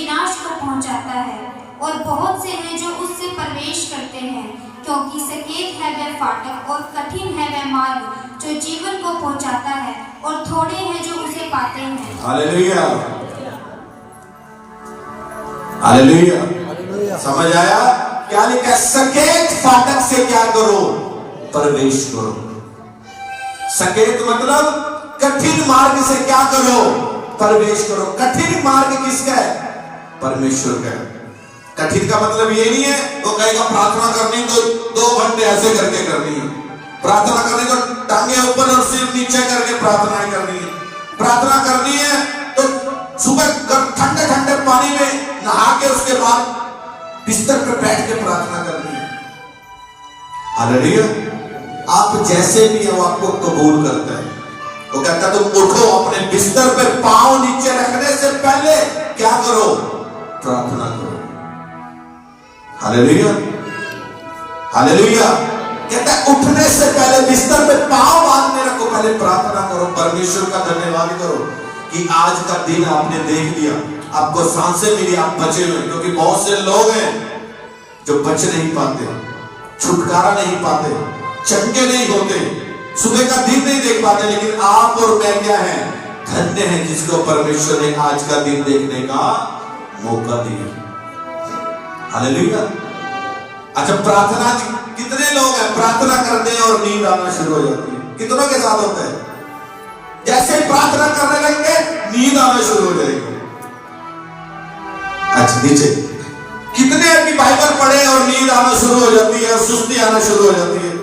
विनाश को पहुंचाता है, और बहुत से हैं जो उससे प्रवेश करते हैं, क्योंकि सकेत है वह फाटक और कठिन है वह मार्ग जो जीवन को पहुंचाता है, और थोड़े हैं जो उसे पाते हैं। Hallelujah, hallelujah. समझ आया? क्या लिखा? सकेत फाटक से क्या करो? प्रवेश करो। सकेत मतलब कठिन मार्ग से क्या करो? प्रवेश करो। कठिन मार्ग किसका है? परमेश्वर का है। कठिन का मतलब ये नहीं है वो कहेगा प्रार्थना करनी तो 2 घंटे ऐसे करके करनी है, प्रार्थना करनी तो टांगे ऊपर और सिर नीचे करके प्रार्थना करनी है, प्रार्थना करनी है तो सुबह ठंडे ठंडे पानी में नहा के उसके बाद बिस्तर पर बैठ के प्रार्थना करनी है। हालेलुया। आप जैसे भी हो आपको कबूल करता है। वो कहता है तुम उठो, अपने बिस्तर पे पांव नीचे रखने से पहले क्या करो? प्रार्थना करो। Hallelujah, hallelujah. कहता है उठने से पहले बिस्तर पे पांव बांधने रखो, पहले प्रार्थना करो, परमेश्वर का धन्यवाद करो कि आज का दिन आपने देख लिया, आपको सांसें मिली, आप बचे हुए। क्योंकि बहुत से लोग हैं जो बच नहीं पाते, छुटकारा नहीं पाते, चंगे नहीं होते, सुबह का दिन नहीं देख पाते। लेकिन आप और मैं क्या है? धन्य है जिसको परमेश्वर ने आज का दिन देखने का मौका दिया। हालेलुया। अच्छा, प्रार्थना कितने लोग हैं प्रार्थना करते हैं और नींद आना शुरू हो जाती है? कितनों के साथ होता है? जैसे ही प्रार्थना करने लगेंगे नींद आना शुरू हो जाएगी। अच्छा, नीचे कितने की बाइबल पढ़े और नींद आना शुरू हो जाती है और सुस्ती आना शुरू हो जाती है?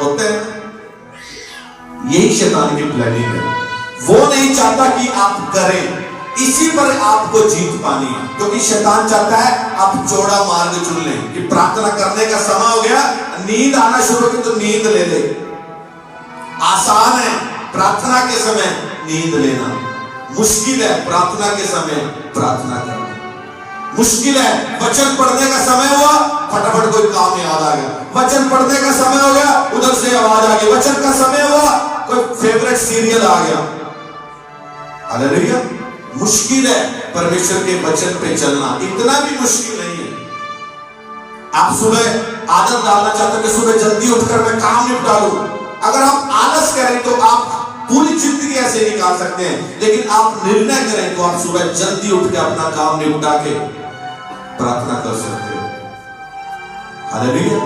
होते हैं। यही शैतान की प्लानिंग है। वो नहीं चाहता कि आप करें, इसी पर आपको जीत पानी है। क्योंकि शैतान चाहता है आप चौड़ा मार्ग चुन लें कि प्रार्थना करने का समय हो गया, नींद आना शुरू की तो नींद ले ले। आसान है प्रार्थना के समय नींद लेना, मुश्किल है प्रार्थना के समय प्रार्थना करना। मुश्किल है वचन पढ़ने का समय हुआ, फटाफट कोई काम याद आ गया, वचन पढ़ने का समय हो गया, उधर से आवाज आ गई, वचन का समय हुआ, कोई फेवरेट सीरियल आ गया। हालेलुया। मुश्किल है परमेश्वर के वचन पे चलना, इतना भी मुश्किल नहीं है। आप सुबह आदत डालना चाहते हो कि सुबह जल्दी उठकर मैं काम निपटा लूं, अगर आप आलस करें तो आप पूरी जिंदगी ऐसे निकाल सकते हैं। लेकिन आप निर्णय करें तो आप सुबह जल्दी उठ के अपना काम निपटा के प्रार्थना कर सकते हो। हालेलुया।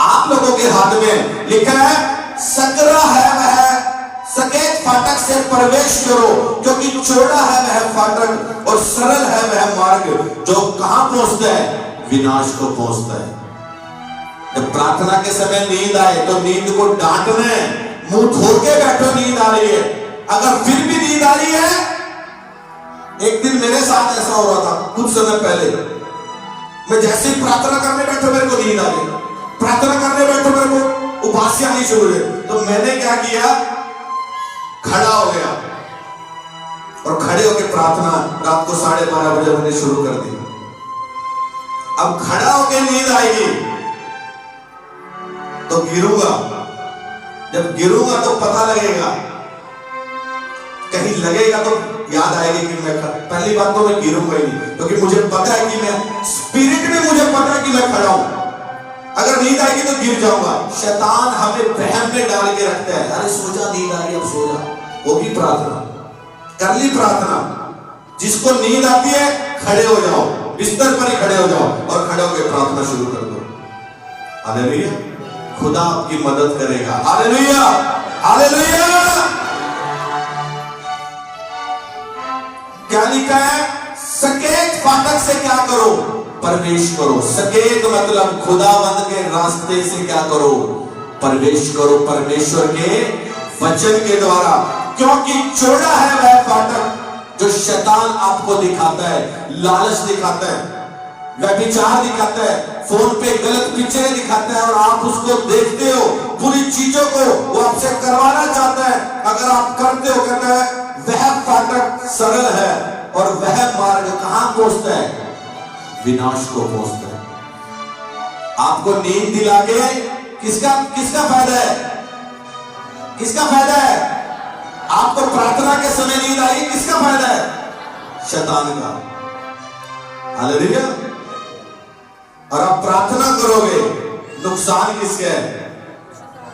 आप लोगों के हाथ में लिखा है सकरा है वह सकेत फाटक से प्रवेश करो, क्योंकि चौड़ा है वह फाटक और सरल है वह मार्ग जो कहां पहुंचता है? विनाश को पहुंचता है। जब प्रार्थना के समय नींद आए तो नींद को डांटना है, मुंह धो के बैठो, नींद आ रही है। अगर फिर भी नींद आ रही है, एक दिन मेरे साथ ऐसा हो रहा था कुछ समय पहले, मैं जैसे ही प्रार्थना करने बैठो मेरे को नींद आ गई, प्रार्थना करने बैठो मेरे को उबासी आनी शुरू हुई। तो मैंने क्या किया? खड़ा हो गया और खड़े होकर प्रार्थना रात को 12:30 बजे मैंने शुरू कर दी। अब खड़ा होकर नींद आएगी तो गिरूंगा, जब गिरूंगा तो पता लगेगा, कहीं लगेगा तो याद आएगी कि मैं पहली बात तो मैं गिरूंगा ही नहीं, क्योंकि मुझे पता है कि मैं स्पिरिट में, मुझे पता है कि मैं खड़ा हूं। अगर नींद आएगी तो गिर जाऊंगा। शैतान हमें वहम में डाल के रखता है, अरे सो जा, नींद आ रही, अब सो जा। होगी प्रार्थना, कर ली प्रार्थना। जिसको नींद आती है खड़े हो जाओ, बिस्तर पर ही खड़े हो जाओ और खड़े होकर प्रार्थना शुरू कर दो। हालेलुया। खुदा आपकी मदद करेगा। Hallelujah, hallelujah. क्या लिखा है? सकेत फाटक से क्या करो? प्रवेश करो। सकेत मतलब खुदावंद के रास्ते से क्या करो? प्रवेश करो, परमेश्वर के वचन के द्वारा। क्योंकि चौड़ा है वह फाटक जो शैतान आपको दिखाता है, लालच दिखाता है, व्यभिचार दिखाता है, फोन पे गलत पिक्चरें दिखाता है और आप उसको देखते हो, बुरी चीजों को वो आपसे करवाना चाहता है। अगर आप करते हो, कहता है वह फाटक सरल है और वह मार्ग कहां पहुंचता है? विनाश को पहुंचता है। आपको नींद दिला के किसका फायदा है? किसका फायदा है? आपको प्रार्थना के समय नींद आई, किसका फायदा है? शैतान का। हालेलुया। और आप प्रार्थना करोगे, नुकसान किसका है?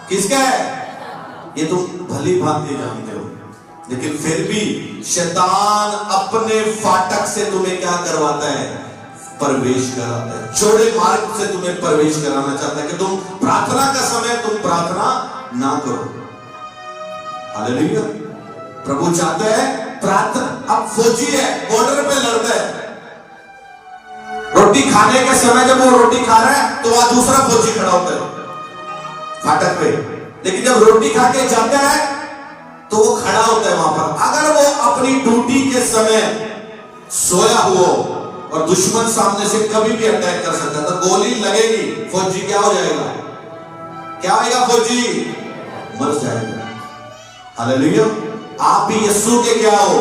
किसका है? ये तुम भली भांति जानते हो, लेकिन फिर भी शैतान अपने फाटक से तुम्हें क्या करवाता है? प्रवेश कराता है, चौड़े मार्ग से तुम्हें प्रवेश कराना चाहता है कि तुम प्रार्थना का समय तुम प्रार्थना ना करो। हालेलुया। प्रभु चाहता है प्रार्थना। अब फौजी है, बॉर्डर पे लड़ता है, रोटी खाने के समय जब वो रोटी खा रहा है तो वहां दूसरा फौजी खड़ा होता है फाटक पे, लेकिन जब रोटी खा के जाता है तो वो खड़ा होता है वहां पर। अगर वो अपनी ड्यूटी के समय सोया हुआ और दुश्मन सामने से कभी भी अटैक कर सकता है तो गोली लगेगी, फौजी क्या हो जाएगा? क्या होगा? फौजी मर जाएगा। हालेलुया। आप भी यीशु के क्या हो?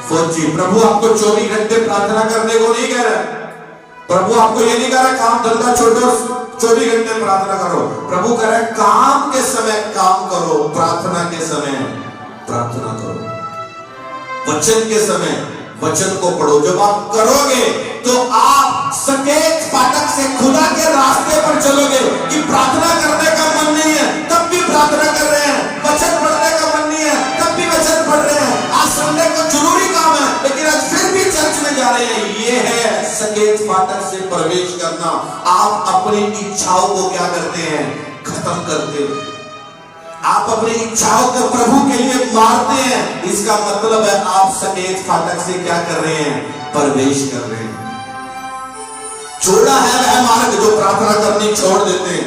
फौजी। प्रभु आपको 24 घंटे प्रार्थना करने को नहीं कह रहा। प्रभु आपको ये नहीं कह रहा काम धंधा छोड़ो 24 घंटे प्रार्थना करो। प्रभु कह रहा है काम के समय काम करो, प्रार्थना के समय प्रार्थना करो, वचन के समय वचन को पढ़ो। जब आप करोगे तो आप सकेत फाटक से खुदा के रास्ते पर चलोगे कि प्रार्थना करने का मन नहीं है तब भी प्रार्थना कर रहे हैं, वचन पढ़ने का मन नहीं है तब भी वचन पढ़ रहे हैं। आज संडे को जरूरी काम है लेकिन आज फिर भी चर्च में जा रहे हैं। ये है सकेत फाटक से प्रवेश करना। आप अपनी इच्छाओं को क्या करते हैं? खत्म करते हैं। आप अपनी इच्छाओं को प्रभु के लिए मारते हैं। इसका मतलब है आप सकेत फाटक से क्या कर रहे हैं? प्रवेश कर रहे हैं। चौड़ा है वह मार्ग जो प्रार्थना करनी छोड़ देते हैं,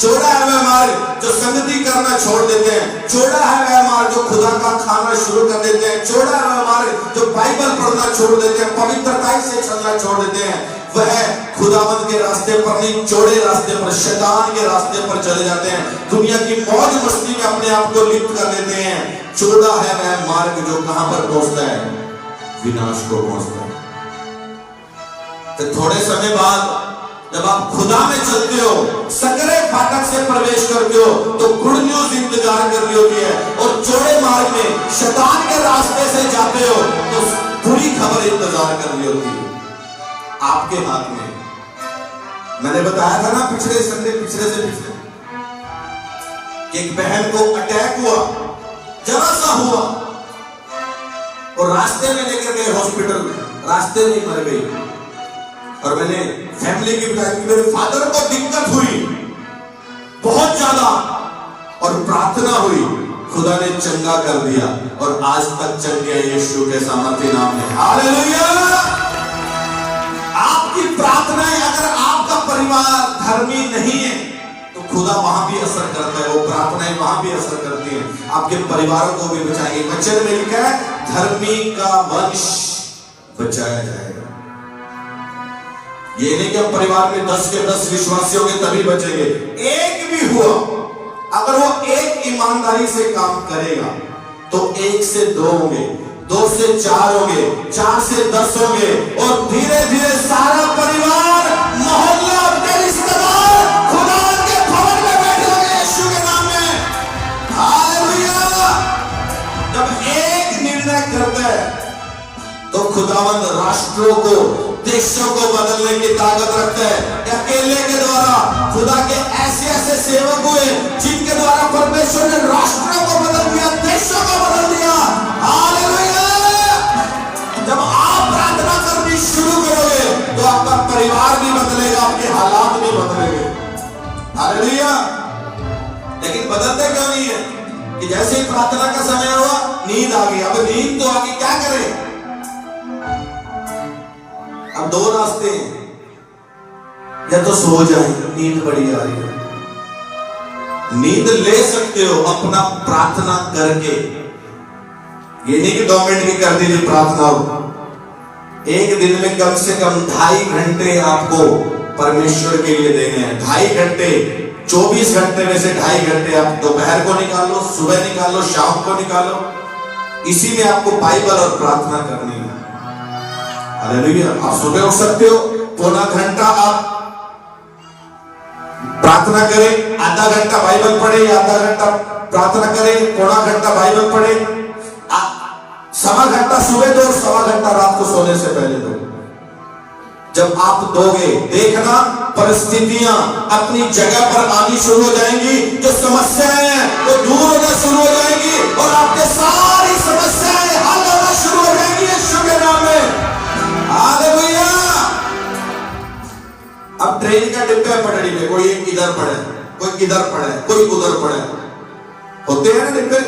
चौड़ा है वह मार्ग जो संगति करना छोड़ देते हैं, चौड़ा है वह मार्ग जो खुदा का खाना शुरू कर देते हैं, चौड़ा है वह मार्ग जो बाइबल पढ़ना छोड़ देते हैं, पवित्रता से चलना छोड़ देते हैं। वह खुदावंद के रास्ते पर नहीं, चौड़े रास्ते पर, शैतान के रास्ते पर चले जाते हैं। दुनिया की मौज मस्ती में अपने आप को लिप्त कर लेते हैं। चौड़ा है वह मार्ग जो कहां पर पहुंचता है? विनाश को पहुंचता है। तो थोड़े समय बाद जब आप खुदा में चलते हो, सकरे फाटक से प्रवेश करते हो तो गुड न्यूज इंतजार कर रही होती है, और चौड़े मार्ग में शैतान के रास्ते से जाते हो तो बुरी खबर इंतजार कर रही होती है आपके हाथ में। मैंने बताया था ना पिछले संडे, पिछले से पिछले, एक बहन को अटैक हुआ, जरा सा हुआ और रास्ते में लेकर गए हॉस्पिटल में, रास्ते में मर गई। और मैंने फैमिली की बताया कि मेरे फादर को दिक्कत हुई बहुत ज्यादा और प्रार्थना हुई, खुदा ने चंगा कर दिया और आज तक चल गया यीशु के सामर्थ्य नाम में। हालेलुया। आपकी प्रार्थनाएं, अगर आपका परिवार धर्मी नहीं है तो खुदा वहां भी असर करता है, वो प्रार्थनाएं वहां भी असर करती हैं, आपके परिवारों को भी बचाएंगे। वचन में लिखा है धर्मी का वंश बचाया जाएगा। ये नहीं कि हम परिवार में 10 के 10 विश्वासी होंगे तभी बचेंगे। एक भी हुआ, अगर वो एक ईमानदारी से काम करेगा तो 1 से 2 होंगे, 2 से 4 होंगे, 4 से 10 होंगे और धीरे धीरे सारा परिवार, मोहल्ला, अपने रिश्तेदार खुदा के भवन में बैठे होंगे यीशु के नाम में। हालेलुया। जब एक निर्णय करता है तो खुदावंद राष्ट्रों को, देशों को बदलने की ताकत रखता है। अकेले के द्वारा खुदा के ऐसे ऐसे सेवक हुए जिनके द्वारा परमेश्वर ने राष्ट्रों को बदल दिया, देशों को बदल दिया। हालेलुया। जब आप प्रार्थना करनी शुरू करोगे तो आपका परिवार भी बदलेगा, आपके हालात भी बदलेंगे। हालेलुया। लेकिन बदलते क्यों नहीं है? कि जैसे ही प्रार्थना का समय हुआ नींद आ गई। अब नींद तो आगे क्या करें? अब 2 रास्ते हैं, या तो सो जाए, नींद बड़ी आ रही है, नींद ले सकते हो अपना प्रार्थना करके। ये नहीं कि 2 मिनट की कर दीजिए प्रार्थना हो। एक दिन में कम से कम 2.5 घंटे आपको परमेश्वर के लिए देने हैं। 2.5 घंटे, 24 घंटे में से 2.5 घंटे आप दोपहर को निकालो, सुबह निकालो, शाम को निकालो। इसी में आपको बाइबल और प्रार्थना करनी है। हालेलुया। आप सुबह उठ सकते हो, पौना घंटा आप प्रार्थना करें, आधा घंटा बाइबल पढ़े, आधा घंटा प्रार्थना करें, पौना घंटा बाइबल पढ़े, 1.25 घंटा सुबह दो, 1.25 घंटा रात को सोने से पहले दो। जब आप दोगे, देखना परिस्थितियां अपनी जगह पर आनी शुरू हो जाएंगी, जो समस्याएं हैं वो दूर होना शुरू हो जाएंगी और आपके सारी समस्याएं हल होना शुरू हो जाएंगी यीशु के नाम में। हालेलुया। अब ट्रेन का डिब्बा है पटरी में, कोई एक इधर पड़े, कोई इधर पड़े, कोई उधर पड़े, होते हैं ना डिब्बे।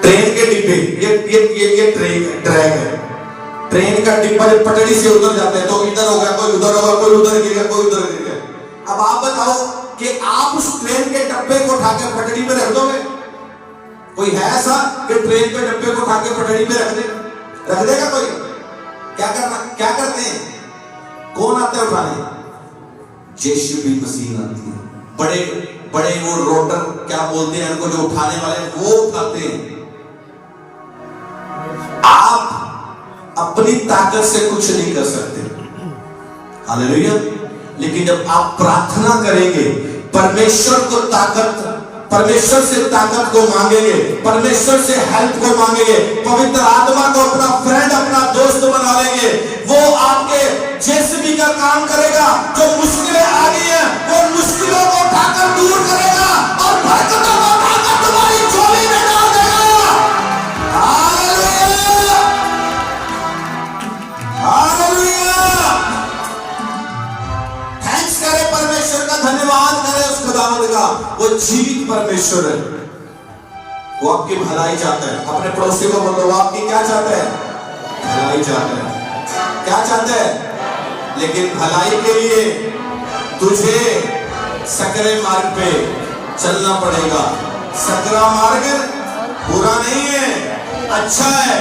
ट्रेन के डिब्बे, ये ट्रैक है। ट्रेन का डिब्बा जब पटरी से उधर जाते हैं तो इधर हो गया, कोई उधर होगा, कोई उधर गिर गया, कोई उधर गिर गया। अब आप बताओ कि आप उस ट्रेन के डब्बे को उठा के पटरी पे रख दोगे? कोई है ऐसा कि ट्रेन के डब्बे को उठा के पटरी पे रख देगा कोई? क्या करते हैं? कौन आता है उठाने? जेसीबी मशीन आती है, बड़े बड़े वो रोटर क्या बोलते हैं उनको, जो उठाने वाले वो उठाते हैं। आप अपनी ताकत से कुछ नहीं कर सकते। हालेलुया। लेकिन जब आप प्रार्थना करेंगे, परमेश्वर से ताकत को मांगेंगे, परमेश्वर से हेल्प को मांगेंगे, पवित्र आत्मा को अपना फ्रेंड, अपना दोस्त बना लेंगे, वो आपके जेसीबी का काम करेगा। जो मुश्किलें आ गई हैं वो मुश्किलों को उठाकर दूर करेगा और बरकतों को उठाकर तुम्हारी झोली में डाल देगा। Hallelujah, hallelujah. थैंक्स करें परमेश्वर का, धन्यवाद करें उस खुदावंद का। वो जीवित परमेश्वर है, वो आपकी भलाई चाहता है। अपने पड़ोसी को बोलो, वो आपकी क्या चाहता है? भलाई चाहता है। क्या चाहता है? लेकिन भलाई के लिए तुझे सकरे मार्ग पे चलना पड़ेगा। सकरा मार्ग बुरा नहीं है, अच्छा है।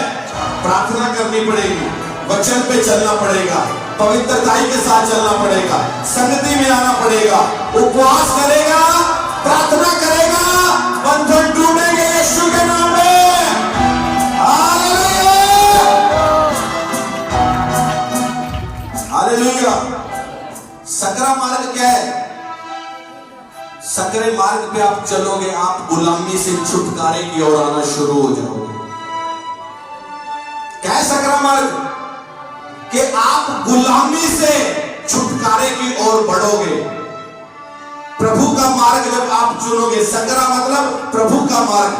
प्रार्थना करनी पड़ेगी, वचन पे चलना पड़ेगा, पवित्रताई के साथ चलना पड़ेगा, संगति में आना पड़ेगा, उपवास करेगा, प्रार्थना करेगा, बंधन टूटेंगे यीशु के नाम में। Hallelujah, hallelujah. सकरा मार्ग क्या है? सकरे मार्ग पे आप चलोगे, आप गुलामी से छुटकारे की ओर आना शुरू हो जाओगे। क्या है सकरा मार्ग? कि आप गुलामी से छुटकारे की ओर बढ़ोगे। प्रभु का मार्ग जब आप चुनोगे, सकरा मतलब प्रभु का मार्ग,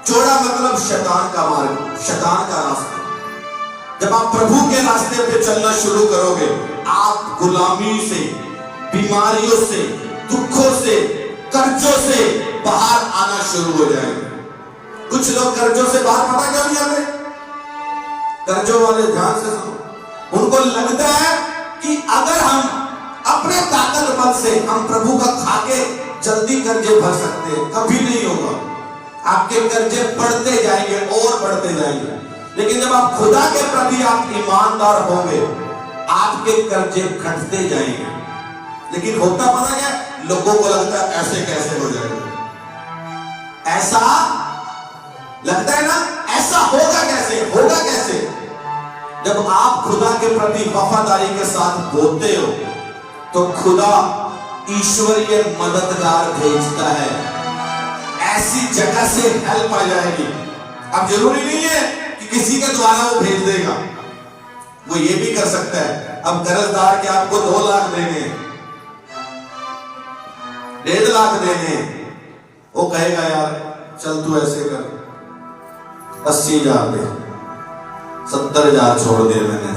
चौड़ा मतलब शैतान का मार्ग, शैतान का रास्ता। जब आप प्रभु के रास्ते पे चलना शुरू करोगे, आप गुलामी से, बीमारियों से, दुखों से, कर्जों से बाहर आना शुरू हो जाएंगे। कुछ लोग कर्जों से बाहर पता क्यों नहीं आते? कर्जों वाले ध्यान से सुनो, उनको लगता है कि अगर हम अपने ताकत बल से हम प्रभु का खाके जल्दी कर्जे भर सकते हैं। कभी नहीं होगा। आपके कर्जे बढ़ते जाएंगे और बढ़ते जाएंगे। लेकिन जब आप खुदा के प्रति आप ईमानदार होंगे, आपके कर्जे घटते जाएंगे। लेकिन होता पता क्या? लोगों को लगता है ऐसे कैसे हो जाएगा, ऐसा लगता है ना, ऐसा होगा कैसे, होगा कैसे? जब आप खुदा के प्रति वफादारी के साथ बोलते हो तो खुदा ईश्वरीय मददगार भेजता है, ऐसी जगह से हेल्प आ जाएगी। अब जरूरी नहीं है कि किसी के द्वारा वो भेज देगा, वो ये भी कर सकता है। अब कर्जदार के आपको 2 लाख देने, 1.5 लाख देने, वो कहेगा यार चल तू ऐसे कर, 80,000 दे, 70,000 छोड़ दे, मैंने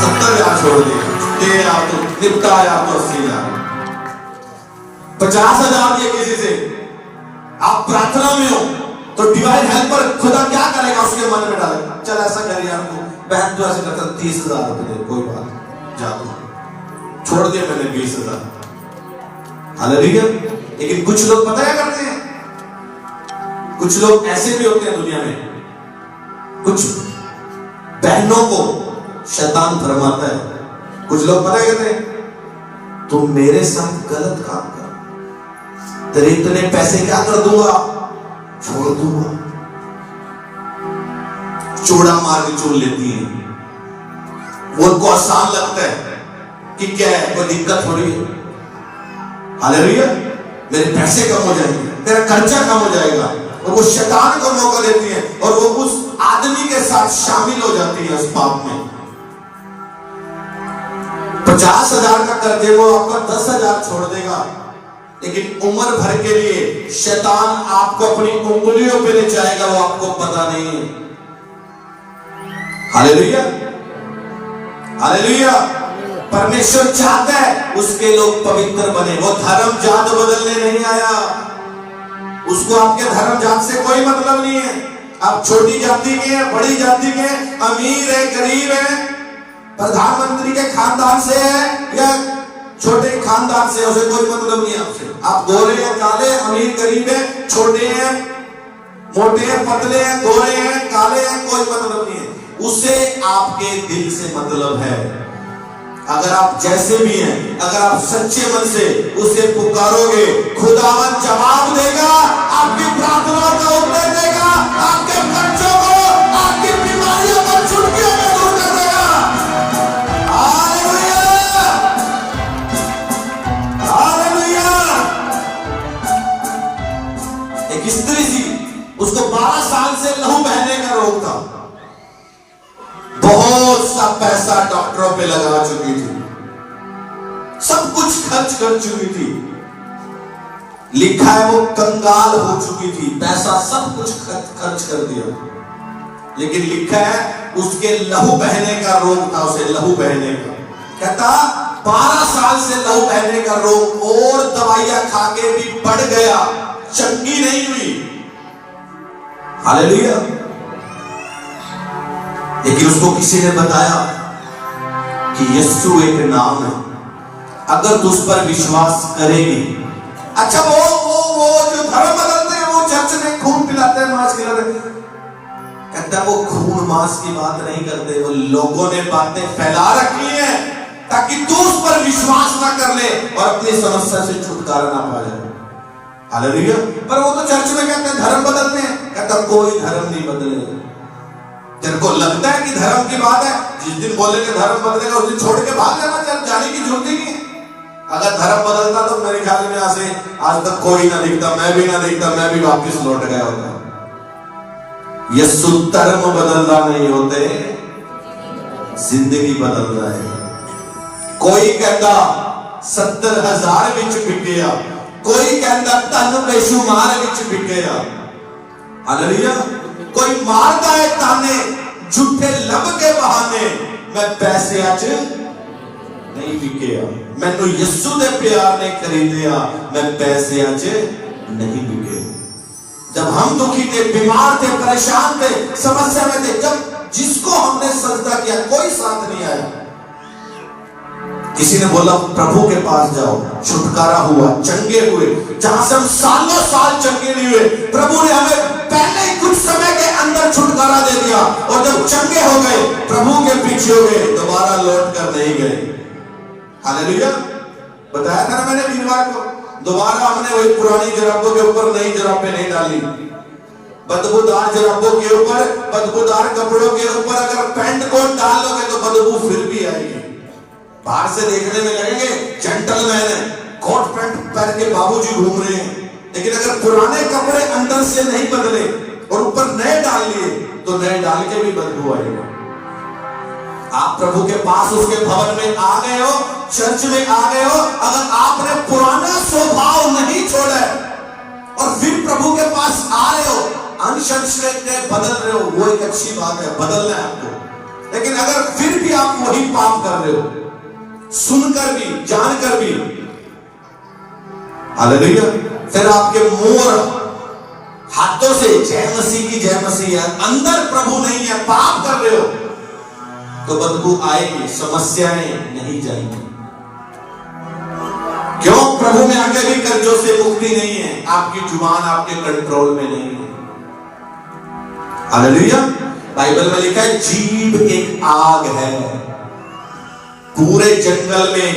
70,000 छोड़ दे, या तो निपटा या तो 80,000, 50,000 दिए किसी से। आप प्रार्थना में हो तो डिवाइन हेल्पर खुदा क्या करेगा? उसके मन में डालेगा, चल ऐसा कर यार, तू बहन तू ऐसे करता, 30,000 रुपए दे, कोई बात, जा तू, छोड़ दिया मैंने 20,000। हालेलुया। लेकिन कुछ लोग पता क्या करते हैं? कुछ लोग ऐसे भी होते हैं दुनिया में, कुछ बहनों को शैतान फरमाता है। कुछ लोग पता कहते हैं, तुम मेरे साथ गलत काम कर, तेरे इतने पैसे क्या कर दूंगा, छोड़ दूंगा। चौड़ा मार्ग चुन लेती है। वो उनको आसान लगता है कि क्या है, कोई दिक्कत थोड़ी है। हालेलुया। मेरे पैसे कम हो जाएंगे, तेरा खर्चा कम हो जाएगा। तो वो शैतान को मौका देती है और वो उस आदमी के साथ शामिल हो जाती है उस पाप में। 50,000 का कर दे, वो आपका 10,000 छोड़ देगा, लेकिन उम्र भर के लिए शैतान आपको अपनी उंगलियों पे ले जाएगा, वो आपको पता नहीं है। Hallelujah, hallelujah. परमेश्वर चाहता है उसके लोग पवित्र बने। वो धर्म जात बदलने नहीं आया, उसको आपके धर्म जात से कोई मतलब नहीं है। आप छोटी जाति के हैं, बड़ी जाति के हैं, अमीर है, गरीब है, प्रधानमंत्री के खानदान से है या छोटे खानदान से, उसे कोई मतलब नहीं है आपसे। आप गोरे हैं, काले, अमीर गरीब है, छोटे हैं, मोटे हैं, पतले हैं, गोरे हैं, काले हैं, कोई मतलब नहीं है। उसे आपके दिल से मतलब है। अगर आप जैसे भी हैं, अगर आप सच्चे मन से उसे पुकारोगे, खुदावन जवाब देगा, आपकी प्रार्थनाओं का उत्तर देगा, आपके कर्जों को, आपकी बीमारियों को चुटकियों में दूर कर देगा। Hallelujah, hallelujah. एक स्त्री थी, उसको 12 साल से लहू बहने का रोग था। बहुत सा पैसा डॉक्टरों पे लगा चुकी थी, सब कुछ खर्च कर चुकी थी, लिखा है वो कंगाल हो चुकी थी, पैसा सब कुछ खर्च कर दिया, लेकिन लिखा है उसके लहू बहने का रोग था, उसे लहू बहने का। कहता 12 साल से लहू बहने का रोग, और दवाइयां खा के भी बढ़ गया, चंगी नहीं हुई। हालेलुया। लेकिन उसको किसी ने बताया कि यीशु एक नाम है, अगर तू उस पर विश्वास करेगी। अच्छा, वो जो धर्म बदलते हैं, वो चर्च में खून पिलाते हैं, मांस खिलाते हैं, कहता वो खून मांस की बात नहीं करते, वो लोगों ने बातें फैला रखी हैं ताकि तू उस पर विश्वास ना कर ले और अपनी समस्या से छुटकारा ना पा जाए। हालेलुया। पर वो तो चर्च में कहते हैं धर्म बदलते हैं, कहता कोई धर्म नहीं बदले। तेरे को लगता है कि धर्म की बात है, जिस दिन बोलेंगे धर्म बदलेगा उस दिन छोड़ के भाग जाना, चल जाने की जरूरत ही नहीं। अगर धर्म बदलता तो मेरे ख्याल में आज तक कोई ना दिखता, मैं भी ना दिखता, मैं भी वापस लौट गया होता। यीशु धर्म बदलना नहीं होते, जिंदगी बदल रहा है। कोई कहता 70,000 विच बिक गया, कोई कहता धन बेशुमार विच बिक गया। हालेलुया। कोई मारता है ताने झूठे लब के बहाने, मैं पैसे अच नहीं बिके, मैनू यीशु दे प्यार ने खरीदिया, मैं पैसे अच नहीं बिके। जब हम दुखी थे, बीमार थे, परेशान थे, समस्या में थे, जब जिसको हमने सजदा किया कोई साथ नहीं आया। किसी ने बोला प्रभु के पास जाओ, छुटकारा हुआ, चंगे हुए, जहां से हम सालों साल चंगे नहीं हुए, प्रभु ने हमें पहले ही कुछ समय के अंदर छुटकारा दे दिया, और जब चंगे हो गए, प्रभु के पीछे हो गए, दोबारा लौट कर नहीं गए। हालेलुया। बताया था ना मैंने वीरवार को, दोबारा हमने वही पुरानी जराबों के ऊपर नई जराबें नहीं डाली। बदबूदार जराबों के ऊपर, बदबूदार कपड़ों के ऊपर अगर पैंट कोट डाल लोगे तो बदबू फिर भी आएगी। बाहर से देखने में लगेंगे जेंटलमैन है, कोट पैंट पहन के बाबूजी घूम रहे हैं, लेकिन अगर पुराने कपड़े अंदर से नहीं बदले और ऊपर नए डाल लिए तो नए डाल के भी बदबू आएगा। आप प्रभु के पास, उसके भवन में आ गए हो, चर्च में आ गए हो, अगर आपने पुराना स्वभाव नहीं छोड़ा और फिर प्रभु के पास आ रहे हो, अंश में बदल रहे हो, वो एक अच्छी बात है, बदलना है आपको। लेकिन अगर फिर भी आप वही पाप कर रहे हो, सुनकर भी, जानकर भी, हालेलुया, फिर आपके मुंह और हाथों से जय मसीह की जय मसीह है, अंदर प्रभु नहीं है, पाप कर रहे हो, तो बदबू आएगी, समस्याएं नहीं जाएंगी। क्यों? प्रभु में आगे भी कर्जों से मुक्ति नहीं है, आपकी जुबान आपके कंट्रोल में नहीं है। हालेलुया। बाइबल में लिखा है जीभ एक आग है। पूरे जंगल में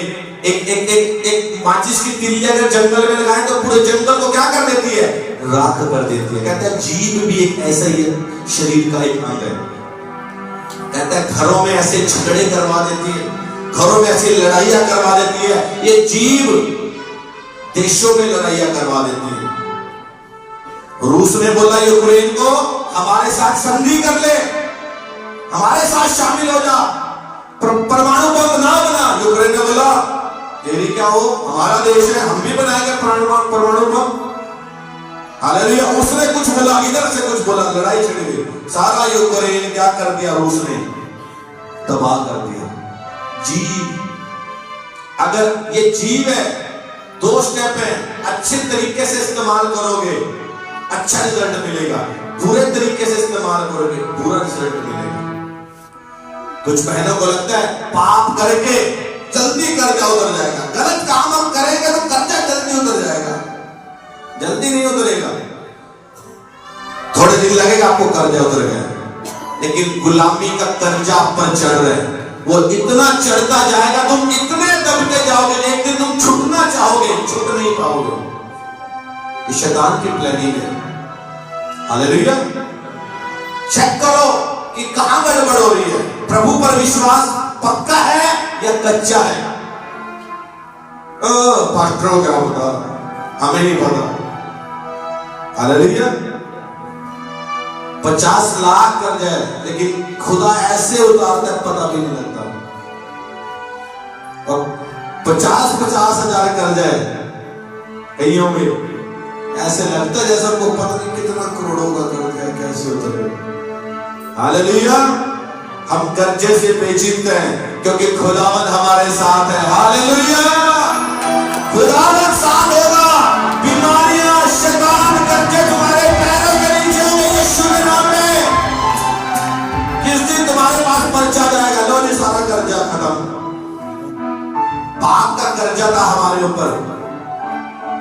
एक माचिस की तिल्ली अगर जंगल में लगाए तो पूरे जंगल को क्या कर देती है? राख कर देती है। कहता है जीभ भी एक ऐसा ही शरीर का एक अंग है। कहता है घरों में ऐसे झगड़े करवा देती है, घरों में ऐसी लड़ाइयां करवा देती है। ये जीभ देशों में लड़ाइयां करवा देती है। रूस ने बोला यूक्रेन को हमारे साथ संधि कर ले, हमारे साथ शामिल हो जा, परमाणु बम ना बना। यूक्रेन ने बोला तेरी क्या हो, हमारा देश है, हम भी बनाएंगे परमाणु बम। हालेलुया। उसने कुछ बोला, इधर से कुछ बोला, लड़ाई छिड़ गई। सारा यूक्रेन क्या कर दिया, रूस ने तबाह कर दिया। जीव, अगर ये जीव है, 2 स्टेप है, अच्छे तरीके से इस्तेमाल करोगे अच्छा रिजल्ट मिलेगा, बुरे तरीके से इस्तेमाल करोगे बुरा रिजल्ट मिलेगा। कुछ बहनों को लगता है पाप करके जल्दी कर्जा उतर जाएगा, गलत काम हम करेंगे तो कर्जा जल्दी उतर जाएगा। जल्दी नहीं उतरेगा, थोड़े दिन लगेगा आपको कर्जा उतर गया, लेकिन गुलामी का कर्जा आप पर चढ़ रहा है, वो इतना चढ़ता जाएगा, तुम इतने दबते जाओगे, एक दिन तुम छूटना चाहोगे, छूट नहीं पाओगे। ये शैतान की प्लानिंग है। हालेलुया। चेक करो कि कहां गड़बड़ हो रही है। प्रभु पर विश्वास पक्का है या कच्चा है? पास्टरों क्या पता, हमें नहीं पता। हालेलुया। 50 लाख कर जाए, लेकिन खुदा ऐसे उतारता है पता भी नहीं लगता। और 50-50 हजार कर जाए कईयों में, ऐसे लगता है जैसा को पता नहीं कितना करोड़ों का कर्ज है, कैसे उतरे। हालेलुया। हम कर्जे से बेचिंत हैं क्योंकि खुदावंद हमारे साथ है। हालेलुया। खुदावंद साथ होगा, बीमारियां, शैतान, कर्जे तुम्हारे पैरों के नीचे होंगे यीशु के नाम में। किस दिन तुम्हारे पास पर्चा जाएगा, लो जी सारा कर्जा खत्म। पाप का कर्जा था हमारे ऊपर।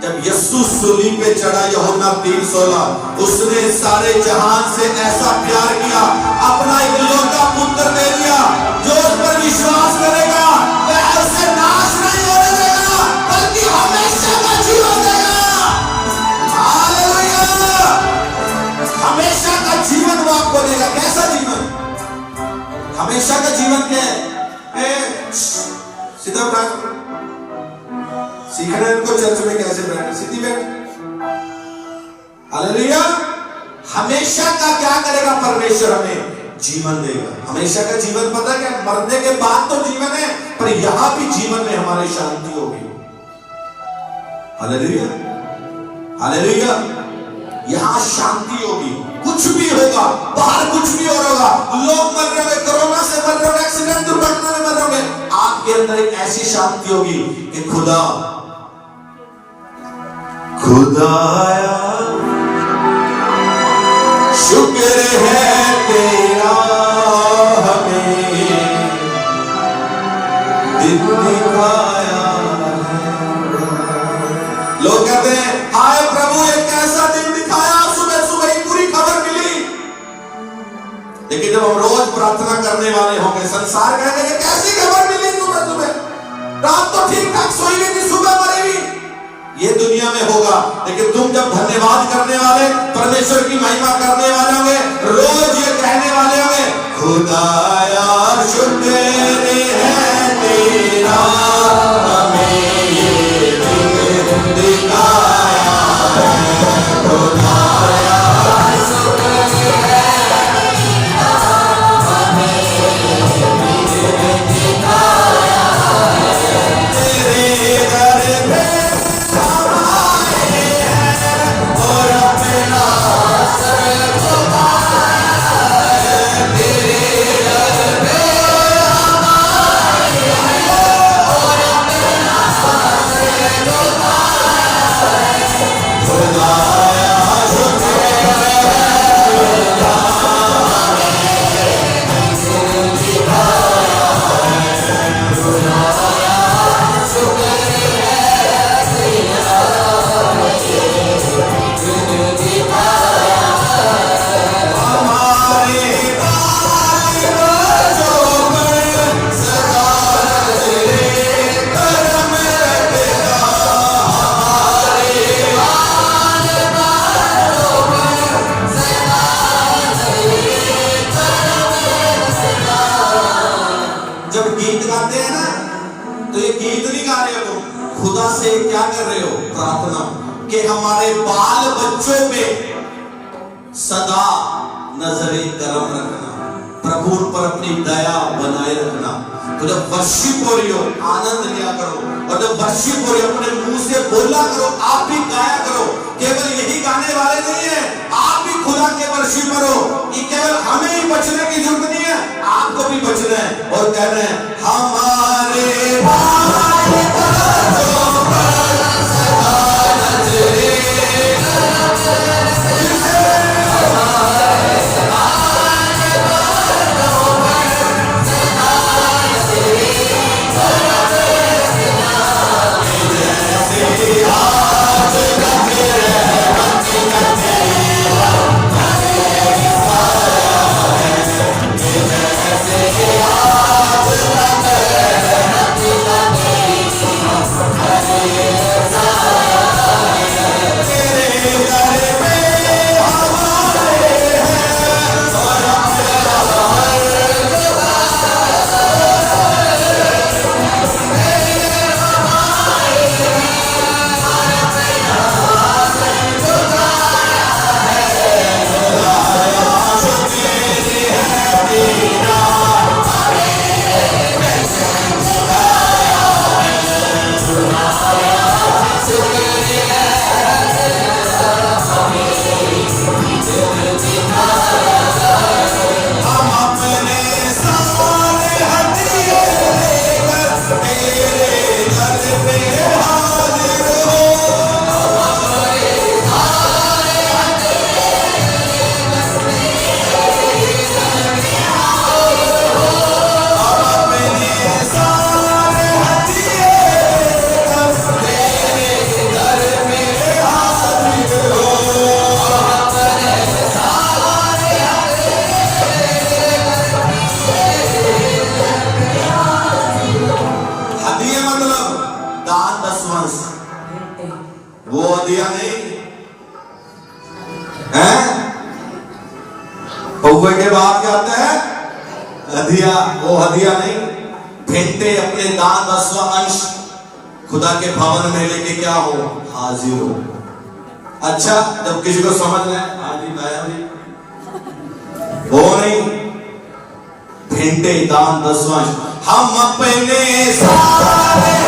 जब यीशु सूली पे चढ़ा, यूहन्ना 3:16, उसने सारे जहान से ऐसा प्यार किया, अपना इकलौता पुत्र दे दिया, जो उस पर विश्वास करेगा वह उसे नाश नहीं होने देगा, बल्कि हमेशा का जीवन देगा। हालेलुया। हमेशा का जीवन वो आपको देगा। कैसा जीवन? हमेशा का जीवन क्या है? सीधा बैठ, सीखना है इनको चर्च में कैसे बैठे, सीधी बैठ। हालेलुया। हमेशा का क्या करेगा परमेश्वर? हमें जीवन देगा। हमेशा का जीवन पता क्या? मरने के बाद तो जीवन है, पर यहां भी जीवन में हमारी शांति होगी। हालेलुया। हालेलुया। यहां शांति होगी। कुछ भी होगा, बाहर कुछ भी हो रहा होगा, लोग मर रहे होंगे, कोरोना से मर रहे होंगे, एक्सीडेंट दुर्घटना में मर रहे होंगे, आपके अंदर एक ऐसी शांति होगी कि खुदाया शुक्र है तेरा, हमें दिन दिखाया। लोग कहते हैं हाय प्रभु एक कैसा दिन दिखाया, सुबह सुबह ही पूरी खबर मिली। लेकिन जब हम रोज प्रार्थना करने वाले होंगे, संसार कहेगा ये कैसी खबर मिली सुबह सुबह, रात तो ठीक ठाक सोई गई थी, सुबह मरेगी। ये दुनिया में होगा, लेकिन तुम जब धन्यवाद करने वाले, परमेश्वर की महिमा करने वाले होंगे, रोज ये कहने वाले होंगे खुदाया शुक्र है तेरा, हमें ये दिन दिखाया है। खुदाया शुक्र है तेरा, हमें ये दिन दिखाया है। तेरे घर में खुदा से क्या कर रहे हो? प्रार्थना कि हमारे बाल बच्चों पे सदा नजरे करम रखना, प्रभु पर अपनी दया बनाए रखना। तो जब वर्शिप हो रही हो आनंद लिया करो, और जब वर्शिप हो रही हो अपने मुंह से बोला करो, आप भी गाया करो। केवल यही गाने वाले नहीं है, आप भी खुदा के वर्शिपर हो। कि केवल हमें ही बचने की जरूरत नहीं है, आपको भी बचना है और कहना है हमारे भाई कदमों पर सदा नजरे वो हदिया नहीं है। कौवे के बाद क्या आता है? हदिया। वो हदिया नहीं, भेंटे अपने दान 10वां अंश खुदा के भवन में लेके क्या हो, हाजिर हो। अच्छा, जब किसी को समझ में वो नहीं, भेंटे दान 10वां अंश। हम अपने सारे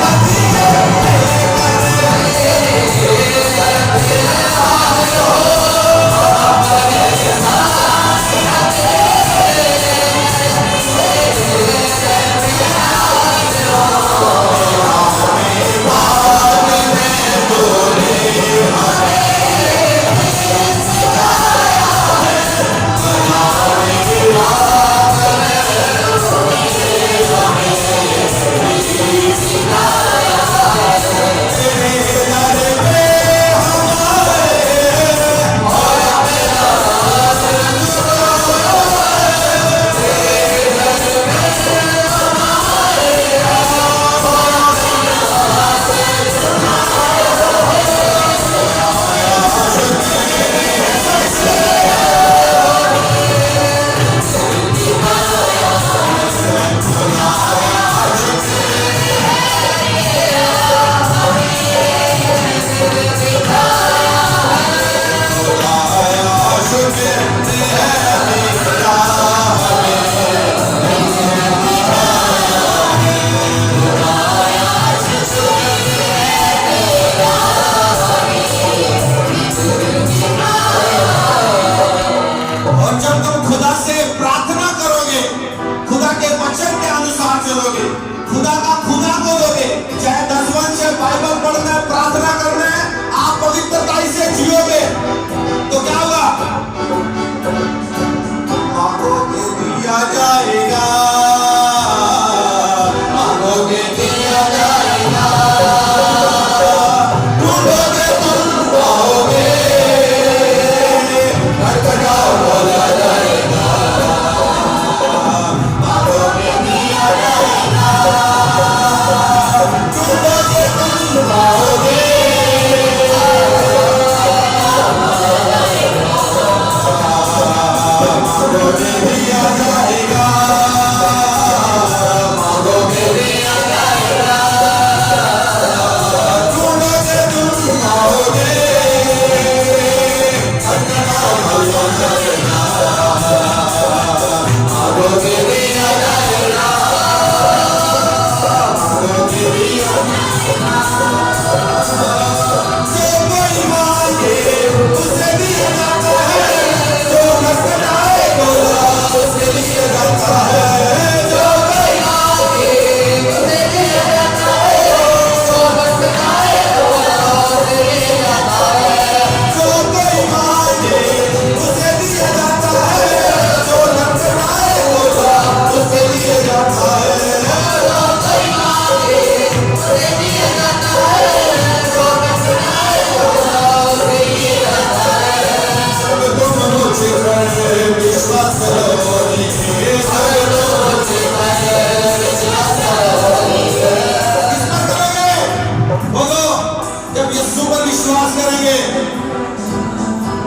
विश्वास करेंगे।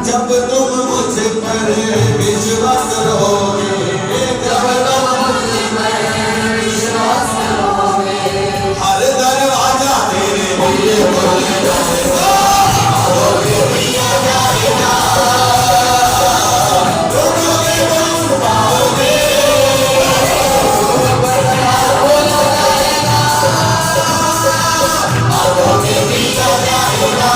जब तुम मुझ पर विश्वास करोगे, जब तुम मुझ पर विश्वास करोगे, हर दरवाजा तेरे लिए खुल जाएगा, आगे दिया जाएगा, रोकोगे तुम पाओगे, आगे दिया जाएगा,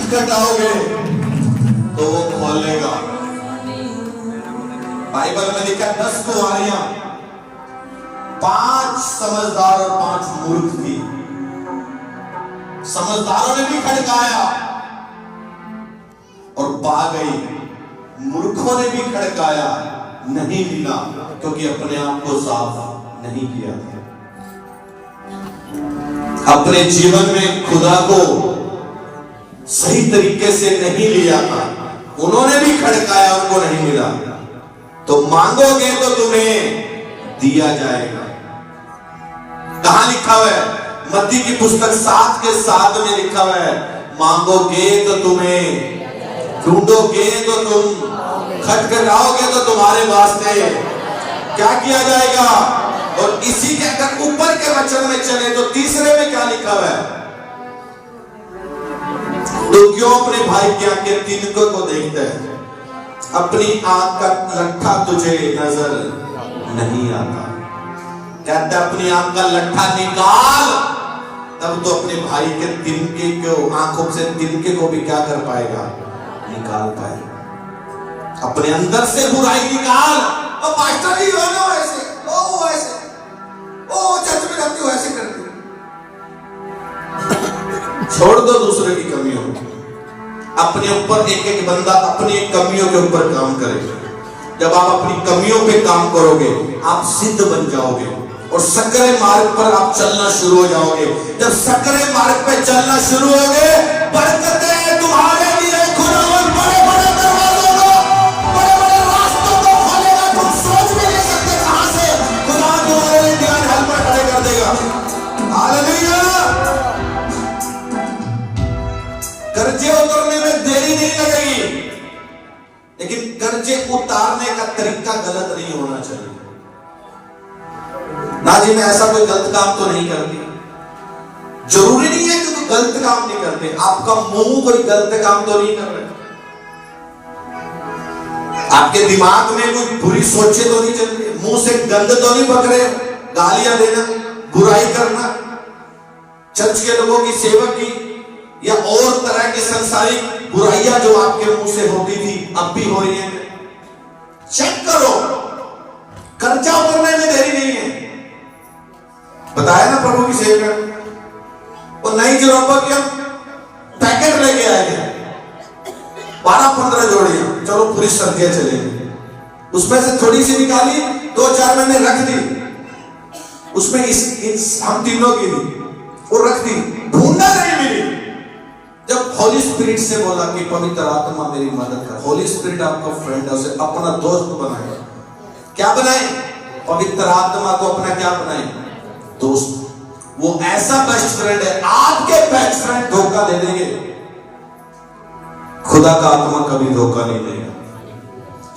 खटखटाओगे तो वो खोलेगा। बाइबल में लिखा 10 कुंवारियां, 5 समझदार और 5 मूर्ख थी। समझदारों ने भी खड़काया और पा गई, मूर्खों ने भी खड़काया, नहीं मिला, क्योंकि अपने आप को साफ नहीं किया था। अपने जीवन में खुदा को सही तरीके से नहीं लिया था, उन्होंने भी खड़काया, उनको नहीं मिला। तो मांगोगे तो तुम्हें दिया जाएगा। कहां लिखा हुआ है? मत्ती की पुस्तक 7:7 में लिखा हुआ है, मांगोगे तो तुम्हें, ढूंढोगे तो तुम, खटखटाओगे तो तुम्हारे वास्ते क्या किया जाएगा। और इसी के अगर ऊपर के वचन में चले तो तीसरे में क्या लिखा हुआ है? तो क्यों अपने भाई की आंख के तिनकों को देखते है, अपनी आंख का लट्ठा तुझे नजर नहीं आता। कहता अपनी आंख का लट्ठा निकाल, तब तो अपने भाई के तिनके को, आंखों से तिनके को भी क्या कर पाएगा, निकाल पाएगा। अपने अंदर से बुराई निकाल। और पास्टर जी हो ना वैसे, वो ऐसे, ओ चर्च में जाती हो ऐसे करती, छोड़ दो दूसरे की कमियों। अपने ऊपर एक एक बंदा अपनी कमियों के ऊपर काम करेगा। जब आप अपनी कमियों पे काम करोगे आप सिद्ध बन जाओगे और सकरे मार्ग पर आप चलना शुरू हो जाओगे। जब सकरे मार्ग पे चलना शुरू होगे, बरकतें तुम्हारे लिए खुदावंद बड़े-बड़े दरवाजों को, बड़े-बड़े रास्तों को खोलेगा। तुम सोच भी नहीं सकते कहां से खुदा तुम्हारे लिए डिवाइन हेल्पर खड़े कर देगा। हालेलुया। कर्जे उतरने में देरी नहीं लगेगी, लेकिन कर्जे उतारने का तरीका गलत नहीं होना चाहिए। ना जी मैं ऐसा कोई गलत काम तो नहीं करती, जरूरी नहीं है कि तुम गलत काम नहीं करते। आपका मुंह कोई गलत काम तो नहीं कर रहे, आपके दिमाग में कोई बुरी सोचे तो नहीं चल रही, मुंह से गंद तो नहीं बक रहे, गालियां देना, बुराई करना, चर्च के लोगों की सेवा की या और तरह की संसारिक बुराइयां जो आपके मुंह से होती थी अब भी हो रही है। चेक करो, कर्जा उतरने में देरी नहीं है। बताया ना प्रभु की सेवा, वो नई जरोबा की हम पैकेट लेके आए थे, 12-15 जोड़ियां, चलो पूरी सर्दियां चलेंगी। उसमें से थोड़ी सी निकाली, 2-4 महीने रख दी, उसमें इस हम तीनों की थी, वो रख दी, ढूंढना नहीं मिली। जब होली स्पिरिट से बोला कि पवित्र आत्मा मेरी मदद कर, होली स्पिरिट आपका फ्रेंड है, उसे अपना दोस्त बनाए। क्या बनाए? पवित्र आत्मा को अपना क्या बनाए? दोस्त। वो ऐसा बेस्ट फ्रेंड है, आपके बेस्ट फ्रेंड धोखा दे देंगे, खुदा का आत्मा कभी धोखा नहीं देगा,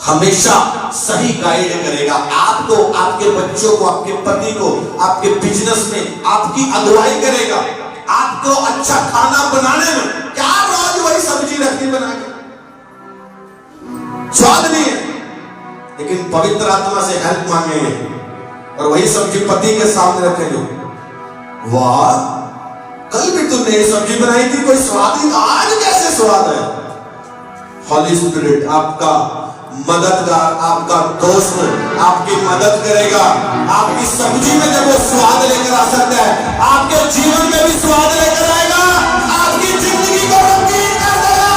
हमेशा सही गाइड करेगा आपको, आपके बच्चों को, आपके पति को, आपके बिजनेस में आपकी अगुवाई करेगा, आपको अच्छा खाना बनाने में। क्या रोज वही सब्जी रखनी बना के, स्वाद नहीं है, लेकिन पवित्र आत्मा से हेल्प मांगेंगे और वही सब्जी पति के सामने रखेंगे। वाह, कल भी तुमने ये सब्जी बनाई थी, कोई स्वाद ही, आज कैसे स्वाद है? होली स्पिरिट आपका मददगार, आपका दोस्त आपकी मदद करेगा। आपकी सब्जी में जब वो स्वाद लेकर आ सकता है, आपके जीवन में भी स्वाद लेकर आएगा, आपकी जिंदगी को रंगीन कर देगा।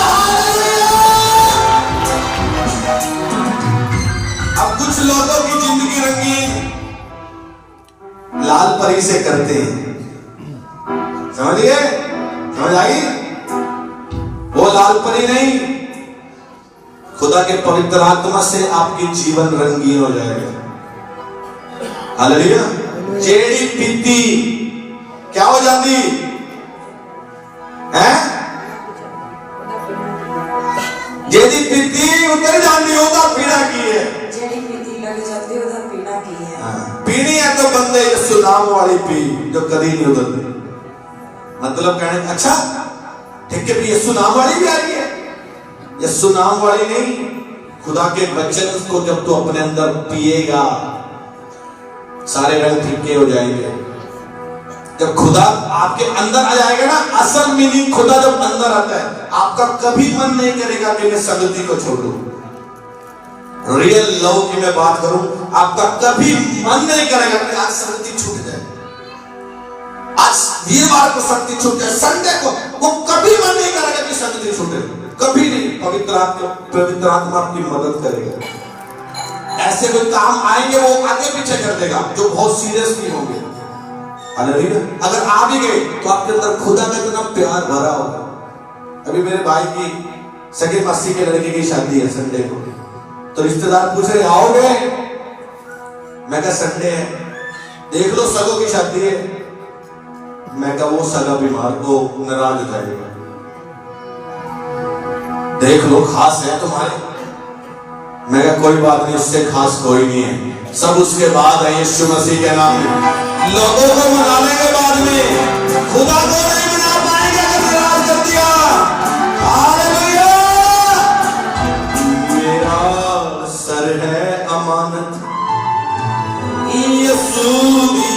अब कुछ लोगों की जिंदगी रंगीन लाल परी से करते हैं, समझिए, समझ आई? वो लाल परी नहीं, खुदा के पवित्र आत्मा से आपकी जीवन रंगीन हो जाएगा। हालेलुया। जेड़ी पीती क्या हो जाती है? जेड़ी पीती उतर जाती, होता पीड़ा की है, जेड़ी पीती लग जाती, उधर पीड़ा की है। पीनी है तो बंदे यीशु नाम वाली पी जो कभी नहीं उतरती। मतलब कहने अच्छा ठीक है, यीशु नाम वाली भी आ रही है, यीशु नाम वाली नहीं, खुदा के वचन को जब तू अपने अंदर पिएगा सारे रंग फीके हो जाएंगे। जब खुदा आपके अंदर आ जाएगा ना, असल मीनिंग खुदा जब अंदर आता है, आपका कभी मन नहीं करेगा कि मैं संगति को छोड़ूं। रियल लव की मैं बात करूं, आपका कभी मन नहीं करेगा कि आज संगति छूट जाए, आज वीरवार को संगति छूट जाए, संडे को, वो कभी मन नहीं करेगा कि संगति छूटे, कभी नहीं। पवित्र आत्मा आपकी मदद करेगा। ऐसे कोई काम आएंगे वो आगे पीछे कर देगा जो बहुत सीरियस नहीं होंगे। हालेलुया। अगर आ भी गए तो आपके अंदर खुदा का इतना प्यार भरा होगा। अभी मेरे भाई की सगे मासी के लड़के की शादी है संडे को, तो रिश्तेदार पूछ रहे आओगे? मैं कहा संडे है, देख लो सगों की शादी है। मैं कहा वो सगा बीमार को नाराज हो जाएगा, देख लो खास है तुम्हारे। मैं कहा कोई बात नहीं, उससे खास कोई नहीं है, सब उसके बाद है यीशु मसीह के नाम में। लोगों को मनाने के बाद में खुदा को नहीं मना पाएंगे अगर नाराज कर दिया। हालेलुया। मेरा सर है अमानत यीशु दी,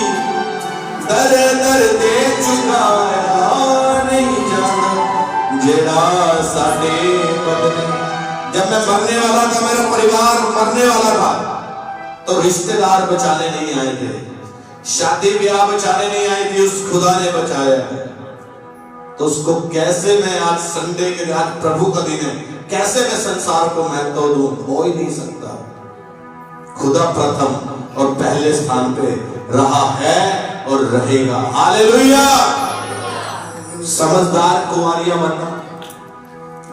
दर दर दे चुकाया नहीं जाना जेड़ा साडे बदले। जब मैं मरने वाला था, मेरा परिवार मरने वाला था, तो रिश्तेदार बचाने नहीं आए थे, शादी ब्याह बचाने नहीं आई थी, उस खुदा ने बचाया। तो उसको कैसे मैं आज संडे के आज प्रभु का दिन है, कैसे मैं संसार को महत्व दूं? हो ही नहीं सकता। खुदा प्रथम और पहले स्थान पे रहा है और रहेगा। हालेलुया। समझदार कुंवारियां बनना,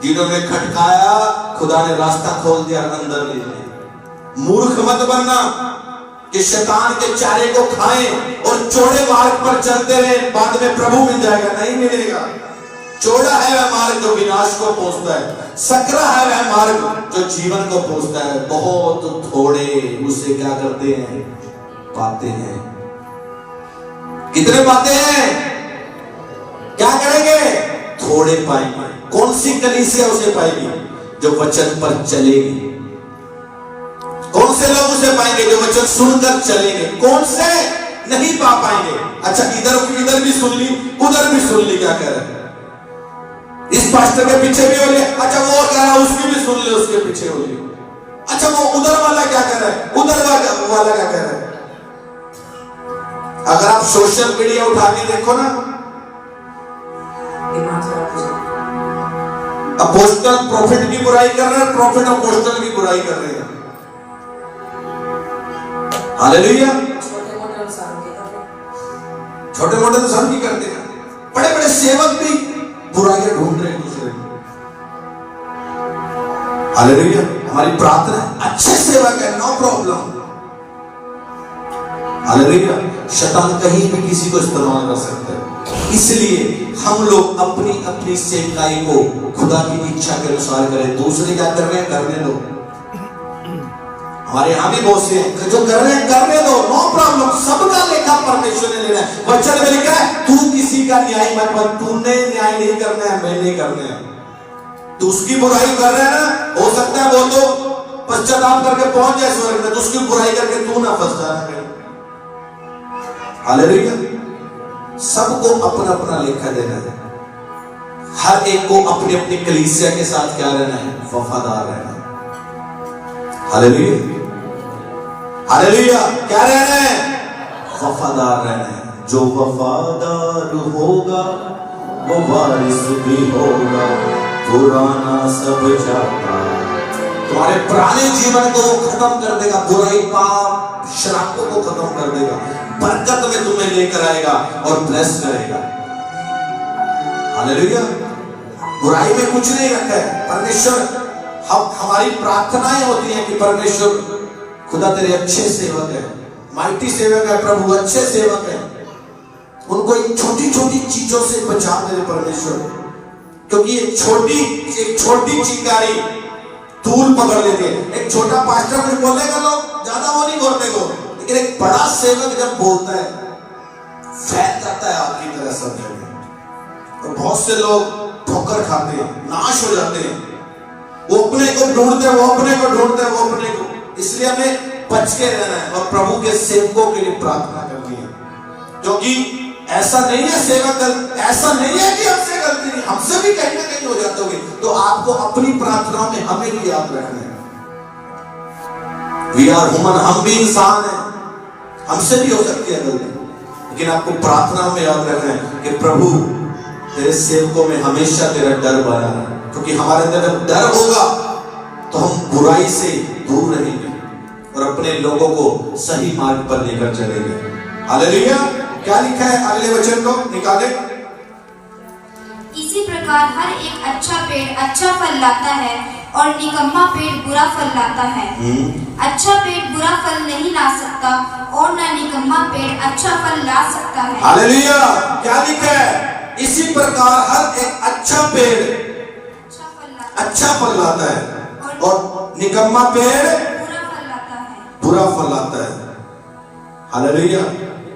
जिन्होंने खटकाया खुदा ने रास्ता खोल दिया अंदर ले गए। मूर्ख मत बनना कि शैतान के चारे को खाएं और चौड़े मार्ग पर चलते रहे, बाद में प्रभु मिल जाएगा। नहीं मिलेगा। चौड़ा है वह मार्ग जो विनाश को पहुंचता है, सकरा है वह मार्ग जो जीवन को पहुंचता है। बहुत थोड़े उसे क्या करते हैं? पाते हैं। कितने पाते हैं? क्या करेंगे? थोड़े पाएंगे। कौन सी कलीसिया उसे पाएगी? जो वचन पर चलेगी। कौन से लोग उसे पाएंगे? जो वचन सुनकर चलेंगे। कौन से नहीं पा पाएंगे? अच्छा, इधर भी सुन ली, उधर भी सुन ली, क्या कह रहा है? इस पास्टर के पीछे भी हो ले, अच्छा वो कह रहा है उसकी भी सुन ले, उसके पीछे हो ले। अच्छा वो उधर वाला क्या कह रहा है, उधर वाला क्या कह रहा है? अगर आप सोशल मीडिया उठा के देखो ना, अपोस्टल प्रॉफिट की बुराई कर रहे हैं, प्रॉफिट अपोस्टल की बुराई कर रहे हैं। हालेलुया। छोटे मोटे इंसान की करते हैं, बड़े बड़े सेवक भी बुराइयां ढूंढ रहे हैं दूसरे। हालेलुया। हमारी प्रार्थना है अच्छे सेवक है, नो प्रॉब्लम। हालेलुया। शैतान कहीं भी किसी को इस्तेमाल कर सकता है, इसलिए हम लोग अपनी अपनी सेवकाई को खुदा की इच्छा के अनुसार करें। दूसरे क्या कर रहे हैं करने दो। हमारे यहाँ भी बहुत से हैं जो कर रहे हैं करने दो, नो प्रॉब्लम। सबका लेखा परमेश्वर ने लेना है। वचन में लिखा है तू किसी का न्याय मत बन। तूने न्याय नहीं करना है, मैंने करना है। तू उसकी बुराई कर रहा है ना, हो सकता है वो तो पश्चाताप करके पहुंच जाए स्वर्ग में, तो उसकी बुराई करके तू ना फंस जाना। हालेलुया। सबको अपना अपना लेखा देना है। हर एक को अपनी अपनी कलीसिया के साथ क्या रहना है? वफादार रहना है। हालेलुया। हालेलुया। क्या रहना है? वफादार रहना है। जो वफादार होगा वो वारिस भी होगा, पुराना सब जाता। तुम्हारे पुराने जीवन को वो खत्म कर देगा, बुराई पाप शराबों को खत्म कर देगा, बरकत में तुम्हें लेकर आएगा और ब्लेस करेगा। हालेलुया। बुराई में कुछ नहीं रखा है। परमेश्वर हमारी प्रार्थनाएं होती हैं कि परमेश्वर खुदा तेरे अच्छे सेवक है, माइटी सेवक है, प्रभु अच्छे सेवक है, उनको इन छोटी छोटी चीजों से बचा मेरे परमेश्वर, क्योंकि एक छोटी चिंगारी धूल पकड़ लेती है। एक छोटा पास्टर कुछ बोलेगा, लोग ज्यादा वो नहीं बोलते को, लेकिन एक बड़ा सेवक जब बोलता है फैल जाता है आपकी तरह सब जगह। और बहुत से लोग ठोकर खाते हैं, नाश हो जाते हैं। वो अपने को ढूंढते हैं, वो अपने को ढूंढते हैं, वो अपने को। इसलिए हमें बच के रहना है और प्रभु के सेवकों के लिए प्रार्थना करनी है, क्योंकि ऐसा नहीं है सेवक, ऐसा नहीं है कि हमसे गलती नहीं, हमसे भी कहीं ना कहीं हो जाते होंगे। तो आपको अपनी प्रार्थना में हमें भी याद रखना है, वी आर ह्यूमन, हम भी इंसान हैं, हमसे भी हो सकती है गलती, लेकिन आपको प्रार्थना में याद रखना है कि प्रभु तेरे सेवकों में हमेशा तेरा डर बना है, क्योंकि हमारे अंदर जब डर होगा तो हम बुराई से दूर रहेंगे और अपने लोगों को सही मार्ग पर लेकर चलेंगे। हालेलुया। क्या लिखा है अगले वचन को निकाले। इसी प्रकार हर एक अच्छा पेड़ अच्छा फल लाता है और निकम्मा पेड़ बुरा फल लाता है। अच्छा पेड़ बुरा फल नहीं ला सकता और न निकम्मा पेड़ अच्छा फल ला सकता है। हालेलुया। क्या लिखा है? इसी प्रकार हर एक अच्छा पेड़ अच्छा फल लाता है और निकम्मा पेड़ बुरा फल लाता है। हालेलुया।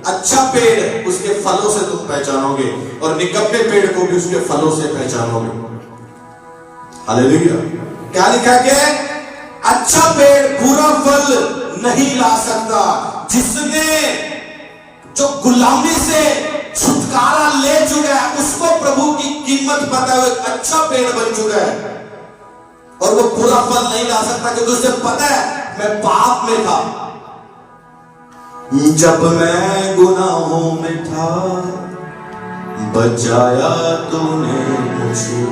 अच्छा पेड़ उसके फलों से तुम पहचानोगे और निकम्मे पेड़ को भी उसके फलों से पहचानोगे। हालेलुया। क्या लिखा है? अच्छा पेड़ बुरा फल नहीं ला सकता। जिसने जो गुलामी से छुटकारा ले चुका है उसको प्रभु की कीमत पता है, अच्छा पेड़ बन चुका है और वो बुरा फल नहीं ला सकता, क्योंकि उसे पता है मैं पाप में था, जब मैं गुनाहों में था बचाया तूने मुझे।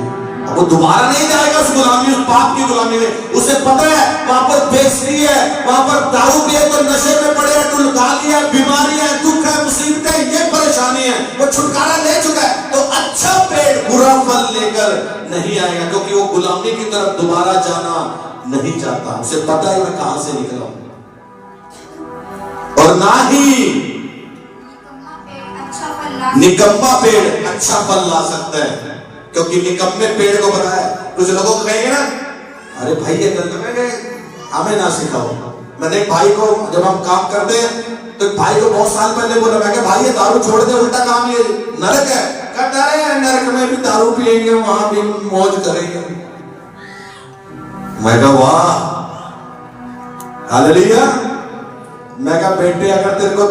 अब वो दोबारा नहीं जाएगा उस गुलामी, उस पाप की गुलामी में। उसे पता है वहां पर बेइज्जती है, वहां पर दारू पिए तो नशे में पड़े हैं, टुलकाली है, बीमारी है, दुख है, मुसीबत है, ये परेशानी है, वो छुटकारा ले चुका है। तो अच्छा पेड़ बुरा फल लेकर नहीं आएगा, क्योंकि वो गुलामी की तरफ दोबारा जाना नहीं चाहता। उसे पता है मैं कहां से निकला हूं। और ना ही निकम्मा पेड़ अच्छा फल ला सकता है, क्योंकि निकम्मे पेड़ को पता है। कुछ लोगों को कहेंगे ना, अरे भाई ये गलत है, हमें ना सिखाओ। मैंने एक भाई को, जब हम काम करते हैं तो एक भाई को बहुत साल पहले बोला, मैं भाई ये दारू छोड़ दे, उल्टा काम ये नरक है। कहता है नरक में भी दारू पिएंगे, वहां भी मौज करेंगे। मैं कहा वाह, हालेलुया। मैं कहा बेटे अगर तेरे को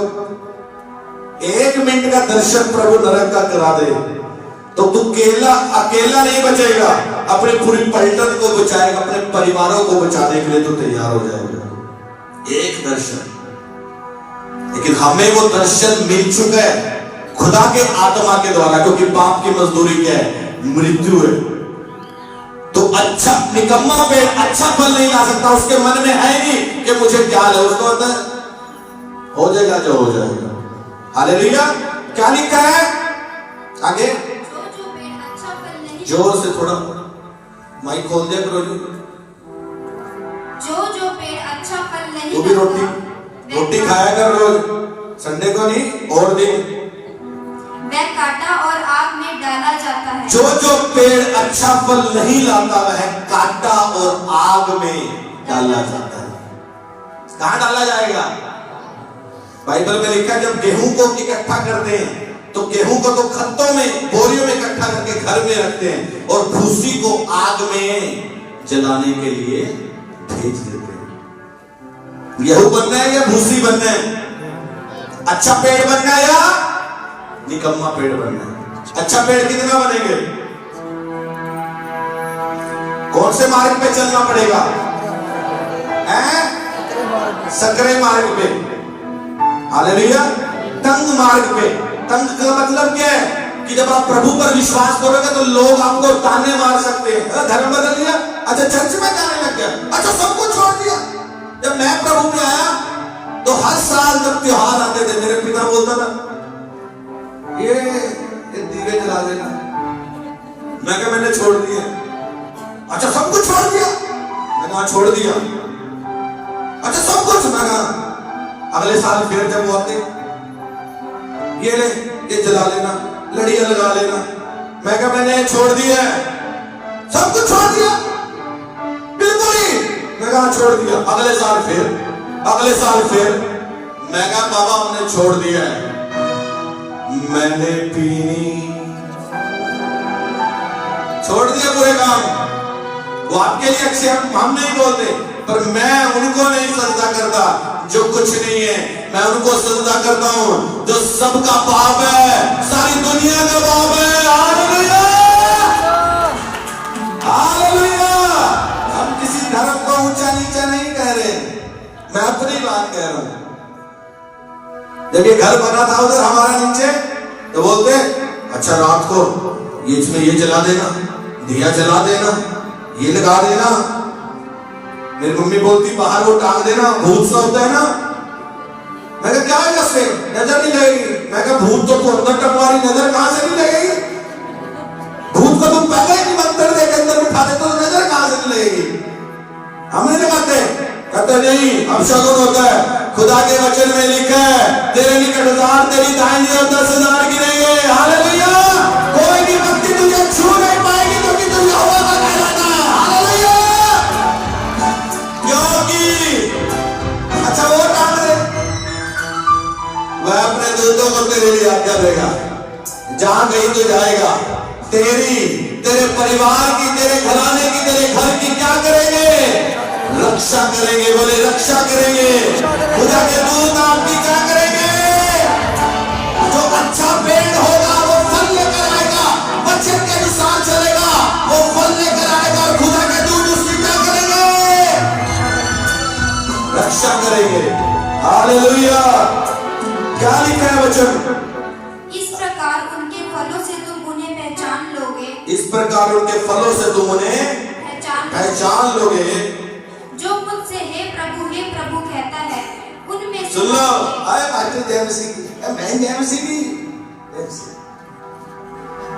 1 मिनट का दर्शन प्रभु नरक का करा दे तो तू अकेला नहीं बचेगा, अपनी पूरी पलटन को बचाएगा, अपने परिवारों को बचाने के लिए तो तैयार हो जाएगा। एक दर्शन, लेकिन हमें वो दर्शन मिल चुका है खुदा के आत्मा के द्वारा, क्योंकि पाप की मजदूरी क्या है? मृत्यु है। तो अच्छा निकम्मा पेड़ अच्छा फल नहीं ला सकता। उसके मन में है नहीं कि मुझे क्या है, उसको होता है हो जाएगा जो हो जाएगा। हालेलुया। क्या लिखा है आगे? जोर से थोड़ा माइक खोल दिया करो जी। जो पेड़ अच्छा फल नहीं, तू भी रोटी खाया कर रोज, संडे को नहीं और दिन। वह काटा और आग में डाला जाता है। जो पेड़ अच्छा फल नहीं लाता वह काटा और आग में डाला जाता है। कहां डाला जाएगा? बाइबल में लिखा है जब गेहूं को इकट्ठा करते हैं तो गेहूं को तो खत्तों में बोरियों में इकट्ठा करके घर में रखते हैं और भूसी को आग में जलाने के लिए भेज देते हैं। गेहूं बनना है या भूसी बनना है? अच्छा पेड़ बनना है या निकम्मा पेड़ बनना है? अच्छा पेड़ कितना बनेंगे? कौन से मार्ग पे चलना पड़ेगा? सकरे मार्ग पे। हालेलुया। तंग मार्ग पे। तंग का मतलब क्या है? कि जब आप प्रभु पर विश्वास करोगे तो लोग आपको ताने मार सकते हैं, धर्म बदल लिया, अच्छा चर्च में जाने लग गया, अच्छा सब कुछ छोड़ दिया। जब मैं प्रभु में आया तो हर साल जब त्योहार आते थे मेरे पिता बोलता था ये दीवे जला देना। मैं कहा मैंने छोड़ दिया। अच्छा सब कुछ छोड़ दिया? मैंने कहा छोड़ दिया। अच्छा सब कुछ? मैं कहा अगले साल फिर जब वो आते ये ले ये जला लेना, लड़ियां लगा लेना। मैं कहा मैंने छोड़ दिया। सब कुछ छोड़ दिया? बिल्कुल ही। मैं कहा छोड़ दिया। अगले साल फिर, अगले साल फिर। मैं कहा बाबा हमने छोड़ दिया है। मैंने पीनी छोड़ दिया पूरे काम। वो आपके लिए अच्छे हम नहीं बोलते, पर मैं उनको नहीं सजदा करता जो कुछ नहीं है। मैं उनको सजदा करता हूं जो सबका बाप है, सारी दुनिया का बाप है। Hallelujah, hallelujah. हम किसी धर्म को ऊंचा नीचा नहीं कह रहे, मैं अपनी बात कह रहा हूं। जब ये घर बना था उधर हमारा नीचे, तो बोलते अच्छा रात को ये इसमें ये जला देना, दिया जला देना, ये लगा देना। मेरी मम्मी बोलती बाहर वो टांग देना, भूत सा होता है ना। मैं कहा क्या है इससे, नजर नहीं लगेगी। मैं कहा भूत तो अंदर टपवारी, नजर कहां से नहीं लगेगी? भूत को तुम पहले ही मंत्र दे के अंदर बिठा देते तो नजर कहां से नहीं लगेगी? हम नहीं लगाते, कहते नहीं अब शगुन होता है। खुदा के वचन में लिखा है तेरे निकट 1000 तेरी दाहिनी और 10,000 गिरेंगे। हालेलुया। कोई भी व्यक्ति तुझे छू नहीं पाएगी क्योंकि तू यहोवा का कहलाता है। हालेलुया। क्योंकि अच्छा वो टांग दे, वह अपने दूतों को तेरे लिए आज्ञा देगा, जहां कहीं तो जाएगा। तेरे परिवार की, तेरे घराने की, तेरे घर की क्या करेंगे? रक्षा करेंगे। बोले रक्षा करेंगे। खुदा के दूत आपकी क्या करेंगे? जो अच्छा पेड़ होगा वो फल लेकर आएगा, वचन के अनुसार चलेगा, वो फल लेकर आएगा। और खुदा के दूत उसकी क्या करेंगे? रक्षा करेंगे। हालेलुया। क्या लिखा है वचन? इस प्रकार उनके फलों से तुम उन्हें पहचान लोगे। इस प्रकार उनके फलों से तुम उन्हें पहचान लोगे। जो मुझसे हे प्रभु कहता है उनमें सुन लो, आए पास्टर जयमसी की, मैं जयमसी की,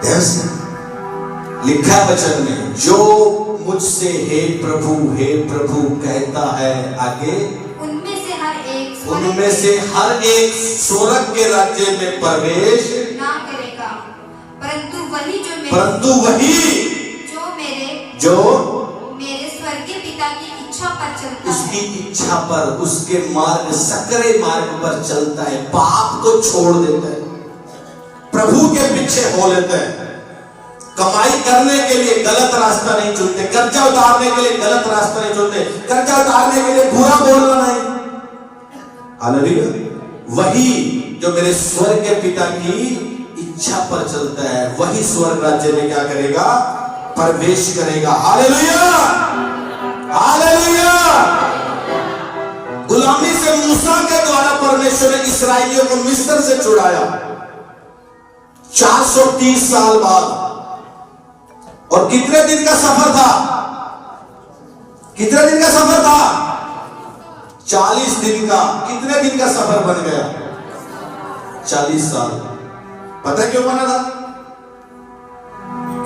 जयमसी लिखा वचन में, जो मुझसे हे प्रभु कहता है, आगे उनमें से हर एक स्वर्ग के राज्य में प्रवेश ना करेगा, परंतु वही जो मेरे स्वर्गीय पिता की इच्छा पर चलता उसकी इच्छा पर, उसके मार्ग, सकरे मार्ग पर चलता है। पाप को छोड़ देता है, प्रभु के पीछे हो लेता है। कमाई करने के लिए गलत रास्ता नहीं चुनते, कर्जा उतारने के लिए गलत रास्ता नहीं चुनते, कर्जा उतारने के लिए बुरा बोलना नहीं। हालेलुया। वही जो मेरे स्वर्ग के पिता की इच्छा पर चलता है, वही स्वर्ग राज्य में क्या करेगा? प्रवेश करेगा। Hallelujah, hallelujah. गुलामी से मूसा के द्वारा परमेश्वर ने इस्राएलियों को मिस्र से छुड़ाया 430 साल बाद। और कितने दिन का सफर था? कितने दिन का सफर था? 40 दिन का। कितने दिन का सफर बन गया? 40 साल। पता क्यों बना था?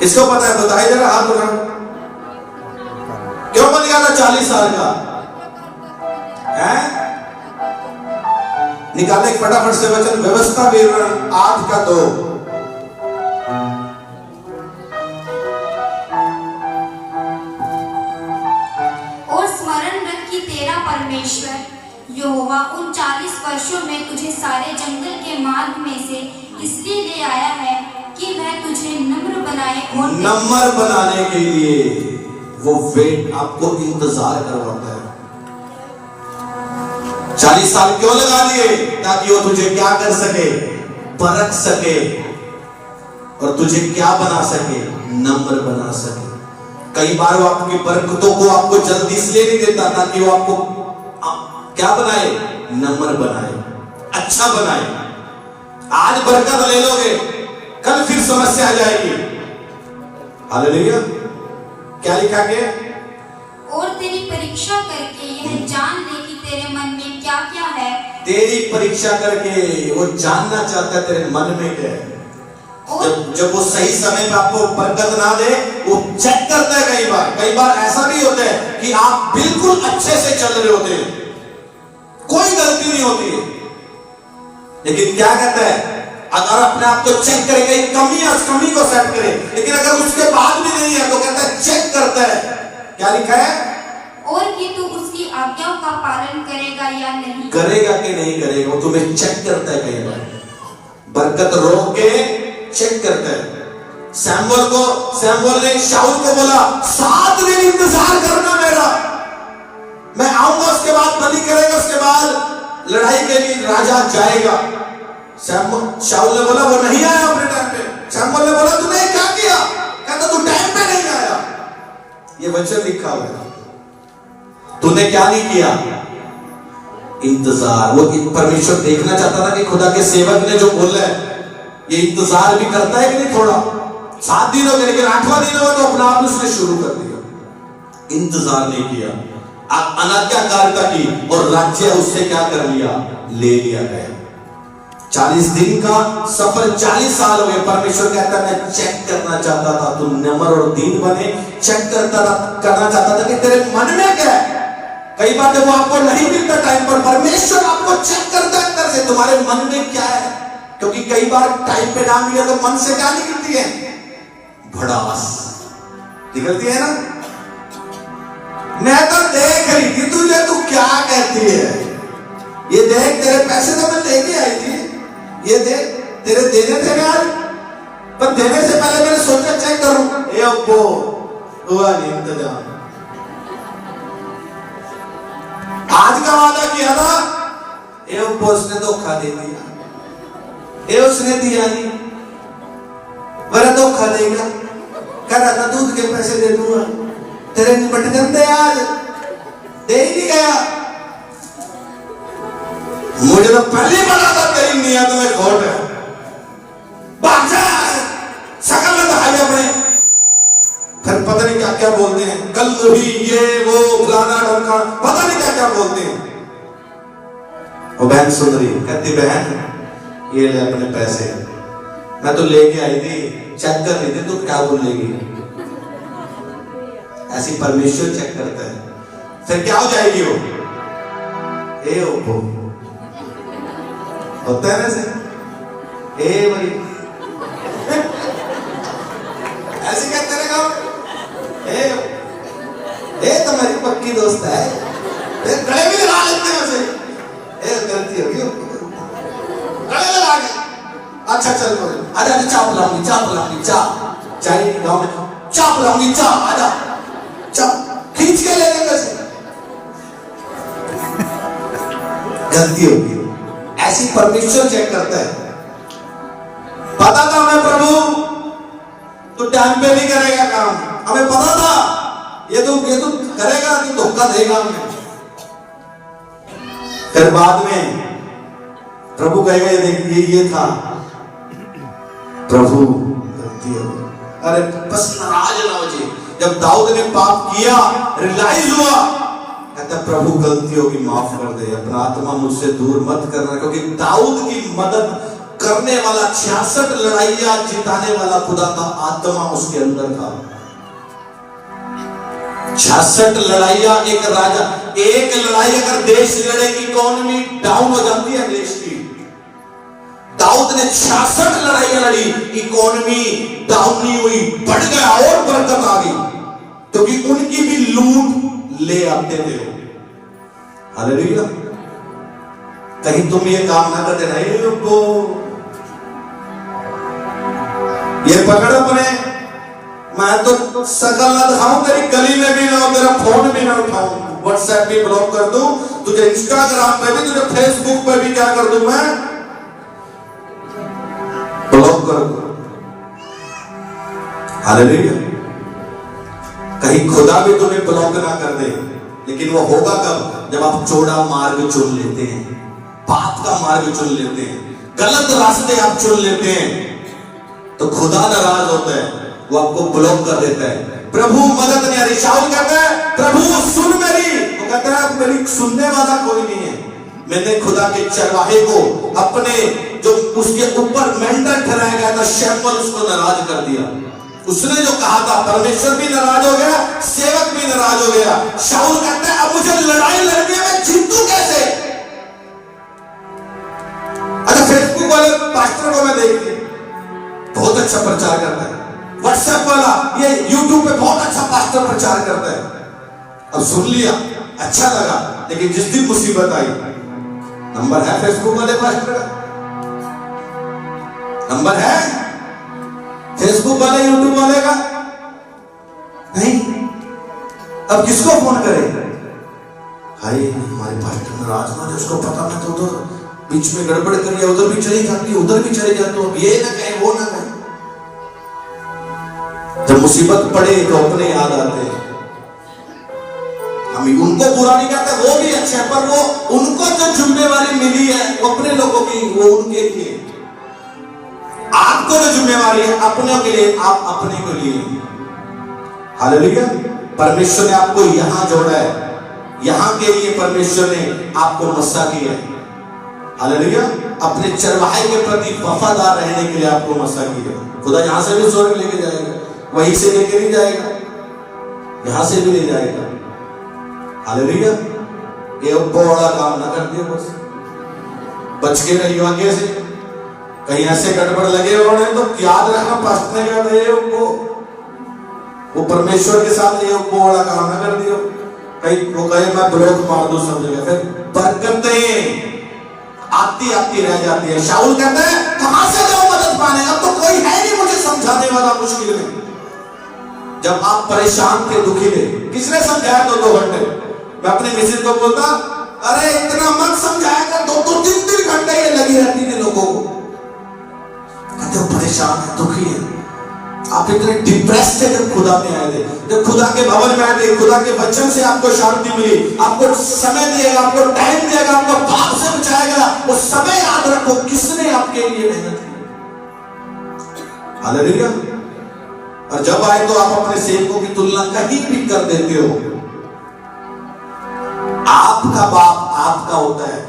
किसको पता है? बताइए जरा, हाथ उठाओ। क्यों बन गया था 40 साल का? है? निकाले फटाफट से वचन, व्यवस्था विवरण 8:2। और स्मरण रख कि तेरा परमेश्वर यहोवा उन 40 वर्षों में तुझे सारे जंगल के मार्ग में से इसलिए ले आया है कि वह तुझे नम्र बनाए। और नम्र बनाने के लिए वो वेट, आपको इंतजार करवाता है। 40 साल क्यों लगा दिए? ताकि वो तुझे क्या कर सके? परख सके, और तुझे क्या बना सके? नम्र बना सके। कई बार वो आपकी बरकतों को आपको जल्दी इसलिए नहीं देता ताकि वो आपको क्या बनाए? नम्र बनाए, अच्छा बनाए। आज बरकत ले लोगे, कल फिर समस्या आ जाएगी। हालेलुया। क्या लिखा गया? और तेरी परीक्षा करके यह जान ले कि तेरे मन में क्या क्या है। तेरी परीक्षा करके वो जानना चाहता है तेरे मन में क्या है। जब वो सही समय पे आपको बरकत ना दे, वो चेक करता है। कई बार ऐसा भी होता है कि आप बिल्कुल अच्छे से चल रहे होते हैं, कोई गलती नहीं होती है, लेकिन क्या कहता है? अगर अपने आप को चेक करेंगे, कमी को सेट करें, लेकिन अगर उसके बाद भी नहीं है तो कहता है चेक करता है। क्या लिखा है? और कि तू उसकी आज्ञाओं का पालन करेगा या नहीं। करेगा कि नहीं करेगा, वो तुम्हें चेक करता है। कई बार बरकत रोक के चेक करता है। सैमुअल ने शाऊल को बोला 7 दिन इंतजार करना मेरा, मैं आऊंगा, उसके बाद बलि करेगा, उसके बाद लड़ाई के लिए राजा जाएगा। शाऊल ने बोला वो नहीं आया अपने टाइम पे। शमूएल ने बोला तूने क्या किया? कहता तू टाइम पे नहीं आया। ये वचन लिखा हुआ है। तूने क्या नहीं किया? इंतजार। वो परमेश्वर देखना चाहता था कि खुदा के सेवक ने जो बोला है ये इंतजार भी करता है कि नहीं। थोड़ा 7 दिन हो गए लेकिन 8वां दिन हुआ तो अपना आप उसने शुरू कर दिया। इंतजार नहीं किया, अनाज्ञाकारिता की और राज्य उससे क्या कर लिया? ले लिया गया। 40 दिन का सफर 40 साल हो गए। परमेश्वर कहता मैं चेक करना चाहता था, तू नम्र और दीन बने। चेक करना चाहता था कि तेरे मन में क्या है। कई बार वो आपको नहीं मिलता टाइम पर, परमेश्वर आपको चेक करता है अंदर से तुम्हारे मन में क्या है। क्योंकि कई बार टाइम पे ना मिले तो मन से क्या निकलती है? भड़ास निकलती है ना। मैं तो देख रही थी तुझे, तू क्या कहती है? ये देख तेरे पैसे तो मैं लेके आई थी, ये देख तेरे देने थे आज, पर देने से पहले मैंने सोचा चेक करूं। ए अब्बो हुआ नहीं इंतजाम। आज का वादा किया था, ए अब्बो उसने धोखा दे दिया। ए उसने दिया नहीं, वरना धोखा देगा। कह रहा था दूध के पैसे दे दूंगा, तेरे निपट गंदे आज दे ही नहीं गया। मुझे तो पहले ही पता था तेरी नियत में खोट है। बादशाह शकल में दिखाई अपने, फिर पता नहीं क्या क्या बोलते हैं, कल भी ये वो फलाना ढमका, पता नहीं क्या क्या बोलते हैं। वो बहन सुन रही कहती बहन ये ले अपने पैसे, मैं तो लेके आई थी, चेक कर रही थी, तो क्या बोलेगी? ऐसी परमेश्वर चेक करता है। फिर क्या हो जाएगी वो? ए ओपो होता है ना ऐसे, ए भाई ऐसे कहते रहेगा। ए तुम्हारी पक्की दोस्त है, गले भी लगा लेते हैं उसे। ए गलती होगी, गले लगा के अच्छा चल बोले आजा चाप लाऊंगी, चाप लाऊंगी, चाय गाँव में चाप लाऊंगी, आजा खींच के ले लेंगे। गलती होगी। ऐसी परमेश्वर चेक करता है। पता था हमें प्रभु तो टाइम पे नहीं करेगा काम, हमें पता था ये तो करेगा, तो धोखा देगा हमें। फिर बाद में प्रभु कहेगा ये देखिए ये था प्रभु गलती हो। अरे बस नाराज ना हो जी। जब दाऊद ने पाप किया, रियलाइज हुआ, कहता प्रभु गलती होगी माफ कर दे, अपना आत्मा मुझसे दूर मत करना। क्योंकि दाऊद की मदद करने वाला 66 लड़ाइयां जिताने वाला खुदा का आत्मा उसके अंदर था। 66 लड़ाइयां। एक राजा, एक लड़ाई अगर देश लड़ेगी, इकोनॉमी डाउन हो जाती है देश की। दाऊद ने 66 लड़ाइयां लड़ी, इकोनॉमी डाउन नहीं हुई, बढ़ गया और बरकत आ गई। क्योंकि उनकी भी लूट ले आते थे। हालेलुया। कहीं तुम ये काम ना करते रहे लोगों, ये पकड़ अपने, मैं तो शकल ना दिखाऊं, तेरी गली में भी ना, तेरा फोन भी ना उठाऊं, व्हाट्सएप भी ब्लॉक कर दूं तुझे, इंस्टाग्राम पे भी, तुझे फेसबुक पे भी क्या कर दूं मैं? ब्लॉक कर दूं। हालेलुया। कहीं खुदा भी तुम्हें ब्लॉक ना कर दे। लेकिन वो होगा कब? जब आप चौड़ा मार्ग चुन लेते हैं, पाप का मार्ग चुन लेते हैं, गलत रास्ते आप चुन लेते हैं, तो खुदा नाराज होता है, वो आपको ब्लॉक कर देता है। प्रभु मदद नहीं आ रही। शाऊल कहता है प्रभु सुन मेरी, वो कहता है मेरी सुनने वाला कोई नहीं है। मैंने खुदा के चरवाहे को अपने जो उसके ऊपर मेंढर ठहराया गया था, शमूएल उसको नाराज कर दिया। उसने जो कहा था, परमेश्वर भी नाराज हो गया, सेवक भी नाराज हो गया। शाऊल कहता है अब मुझे लड़ाई लड़नी है, मैं जीतूं कैसे? अच्छा, फेसबुक वाले पास्टर को मैं देखती, बहुत अच्छा प्रचार करता है। व्हाट्सएप वाला, ये यूट्यूब पे बहुत अच्छा पास्टर प्रचार करता है। अब सुन लिया, अच्छा लगा, लेकिन जिस दिन मुसीबत आई, नंबर है फेसबुक वाले पास्टर का? नंबर है फेसबुक वाले, यूट्यूब वाले का? नहीं। अब किसको फोन करे? हाय हमारे पास्टर नाराज ना, उसको पता मैं तो उधर बीच में गड़बड़ कर लिया, उधर भी चली जाती, उधर भी चली जाती, अब ये ना कहे वो ना कहे। जब मुसीबत पड़े तो अपने याद आते हैं। हम उनको बुरा नहीं कहते, वो भी अच्छे हैं, पर वो उनको जो जिम्मेवारी मिली है वो अपने लोगों की, वो उनके लिए। आपको जो जिम्मेवारी है अपने के लिए, आप अपने के लिए। हालेलुया। परमेश्वर ने आपको यहां जोड़ा है, यहां के लिए परमेश्वर ने आपको मसा किया है। हालेलुया। अपने चरवाहे के प्रति वफादार रहने के लिए आपको मसा किया। खुदा यहां से भी स्वर्ग लेके जाएगा, वहीं से लेके नहीं जाएगा, यहां से भी ले जाएगा। हालेलुया। ये बड़ा काम ना कर दिया, बस बच के रहियो आगे से। कहीं ऐसे गड़बड़ लगे उन्होंने तो याद रखना, पास्ट ने कहा था वो परमेश्वर के साथ ये बड़ा काम ना कर दियो। कहीं वो कहे मैं ब्लॉक मार दूं सब जगह, फिर बरकतें आती आती रह जाती है। शाऊल कहता है कहां से जाऊं मदद पाने, अब तो कोई है नहीं मुझे समझाने वाला मुश्किल में। जब आप परेशान थे, दुखी थे, किसने समझाया? 2-2 घंटे। मैं अपने मिसेज को बोलता, अरे इतना मत समझाया कर, 2-2 3-3 घंटे ये लगी रहती थी लोगों को। कहते हो परेशान है, दुखी है, आप इतने डिप्रेस्ड थे जब खुदा में आए थे, जब खुदा के भवन में आए थे, खुदा के वचन से आपको शांति मिली, आपको समय देगा, आपको टाइम देगा, आपको पाप से बचाएगा। वो समय याद रखो किसने आपके लिए मेहनत की। हालेलुया। और जब आए तो आप अपने सेवकों की तुलना कहीं भी कर देते हो। आपका बाप आपका होता है।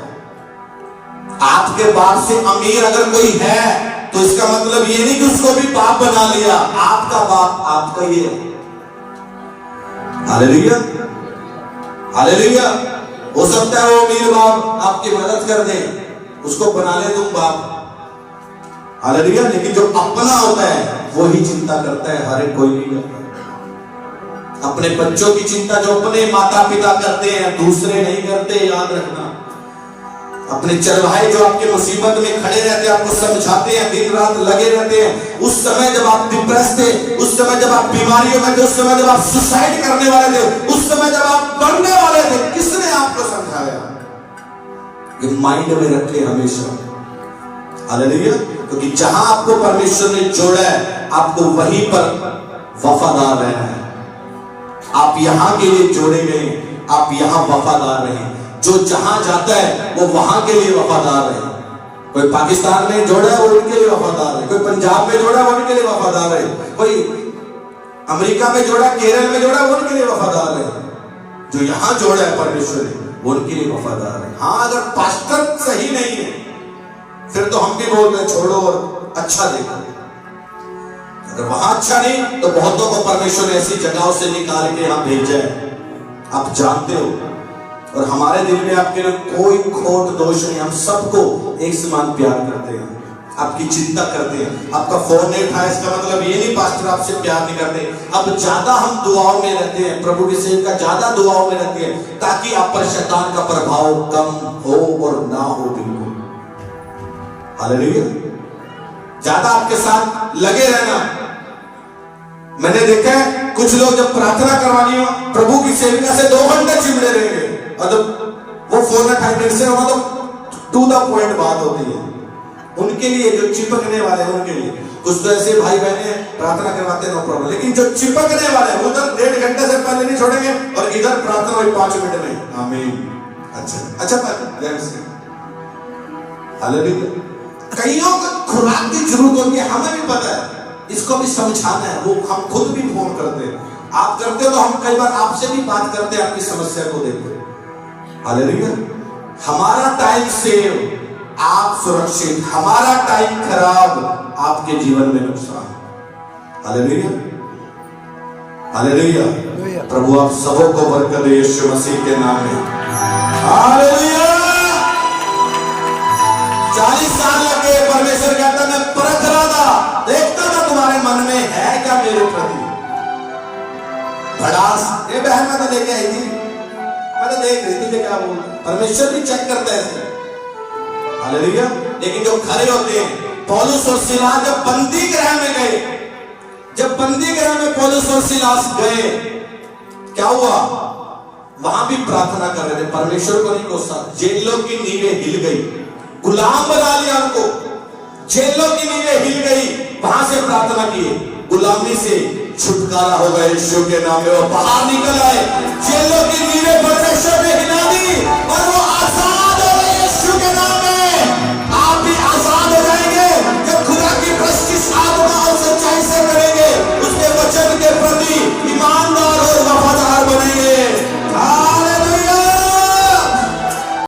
आपके बाप से अमीर अगर कोई है तो इसका मतलब ये नहीं कि उसको भी बाप बना लिया। आपका बाप आपका ही है। हालेलुया। हालेलुया। हो सकता है वो अमीर बाप आपकी मदद कर दे, उसको बना ले तुम बाप। हालेलुया। लेकिन जो अपना होता है वही चिंता करता है, हर एक कोई नहीं करता। अपने बच्चों की चिंता जो अपने माता पिता करते हैं, दूसरे नहीं करते, याद रखना। अपने चरवाहे जो आपके मुसीबत में खड़े रहते हैं, आपको समझाते हैं, दिन रात लगे रहते हैं। उस समय जब आप डिप्रेस थे, उस समय जब आप बीमारियों में थे, उस समय जब आप सुसाइड करने वाले थे, उस समय जब आप मरने वाले थे, किसने आपको समझाया? ये माइंड में रखे हमेशा। हालेलुया। क्योंकि जहां आपको परमेश्वर ने जोड़ा है, आपको वहीं पर वफादार रहना है। आप यहां के लिए जोड़े गए, आप यहां वफादार रहे। जो जहां जाता है वो वहां के लिए वफादार रहे। कोई पाकिस्तान में जोड़ा है वो उनके लिए वफादार है, कोई पंजाब में जोड़ा वो उनके लिए वफादार है, कोई अमेरिका में जोड़ा, केरल में जोड़ा वो उनके लिए वफादार है। जो यहां जोड़ा है परमेश्वर ने वो उनके लिए वफादार है। हाँ, अगर पास्टर सही नहीं है फिर तो हम भी बोलते हैं छोड़ो और अच्छा देखो। अगर वहां अच्छा नहीं तो बहुतों को परमेश्वर ने ऐसी जगहों से निकाल के यहां भेजा है, आप जानते हो। और हमारे दिल में आपके लिए कोई खोट दोष नहीं, हम सबको एक समान प्यार करते हैं, आपकी चिंता करते हैं। आपका फोन नहीं उठाया इसका मतलब ये नहीं पास्टर आपसे प्यार नहीं करते। अब ज्यादा हम दुआओं में रहते हैं, प्रभु की सेवका ज्यादा दुआओं में रहती है, ताकि आप पर शैतान का प्रभाव कम हो और ना हो। बिल्कुल। हालेलुया। ज्यादा आपके साथ लगे रहना। मैंने देखा है कुछ लोग जब प्रार्थना करवानी हो, प्रभु की सेविका से 2 घंटे चिमड़े रहेंगे, और जब वो फोन उठाए मेरे से होगा तो टू द पॉइंट बात होती है। उनके लिए जो चिपकने वाले हैं उनके लिए, कुछ तो ऐसे भाई बहने प्रार्थना करवाते हैं, नो प्रॉब्लम। लेकिन जो चिपकने वाले हैं उधर 1.5 घंटे से पहले नहीं छोड़ेंगे, और इधर प्रार्थना हुई 5 मिनट में। आमीन। अच्छा हालेलुया। कईयों को खुराक की जरूरत होती है, हमें भी पता है, इसको भी समझाना है। वो हम खुद भी फोन करते हैं, आप करते हो तो हम कई बार आपसे भी बात करते हैं, आपकी समस्या को देखते। हालेलुया। हमारा टाइम सेव, आप सुरक्षित, हमारा टाइम खराब, आपके जीवन में नुकसान। हालेलुया। हालेलुया। प्रभु आप सबों को बरकत दे यीशु मसीह के नाम में। हालेलुया। 40 साल लगे, परमेश्वर कहता मैं परख रहा था, देखता था तुम्हारे मन में है क्या मेरे प्रति। भड़ास ये बहन मैं तो लेके आई थी, मैं तो देख रही थी क्या बोल। परमेश्वर भी चेक करता है। हालेलुया। लेकिन जो खरे होते हैं, पौलुस और सीलास जब बंदी गृह में गए, जब बंदी गृह में पौलुस और सीलास गए, क्या हुआ? वहां भी प्रार्थना कर रहे थे, परमेश्वर को नहीं कोसा। जेलों की नींवें हिल गई, गुलाम बना लिया उनको, जेलों की नींवें हिल गई, वहां से प्रार्थना किए, गुलामी से छुटकारा हो गए यीशु के नाम में। वो बाहर निकल आए, जेलों की नींवें परमेश्वर ने हिला दी और वो आजाद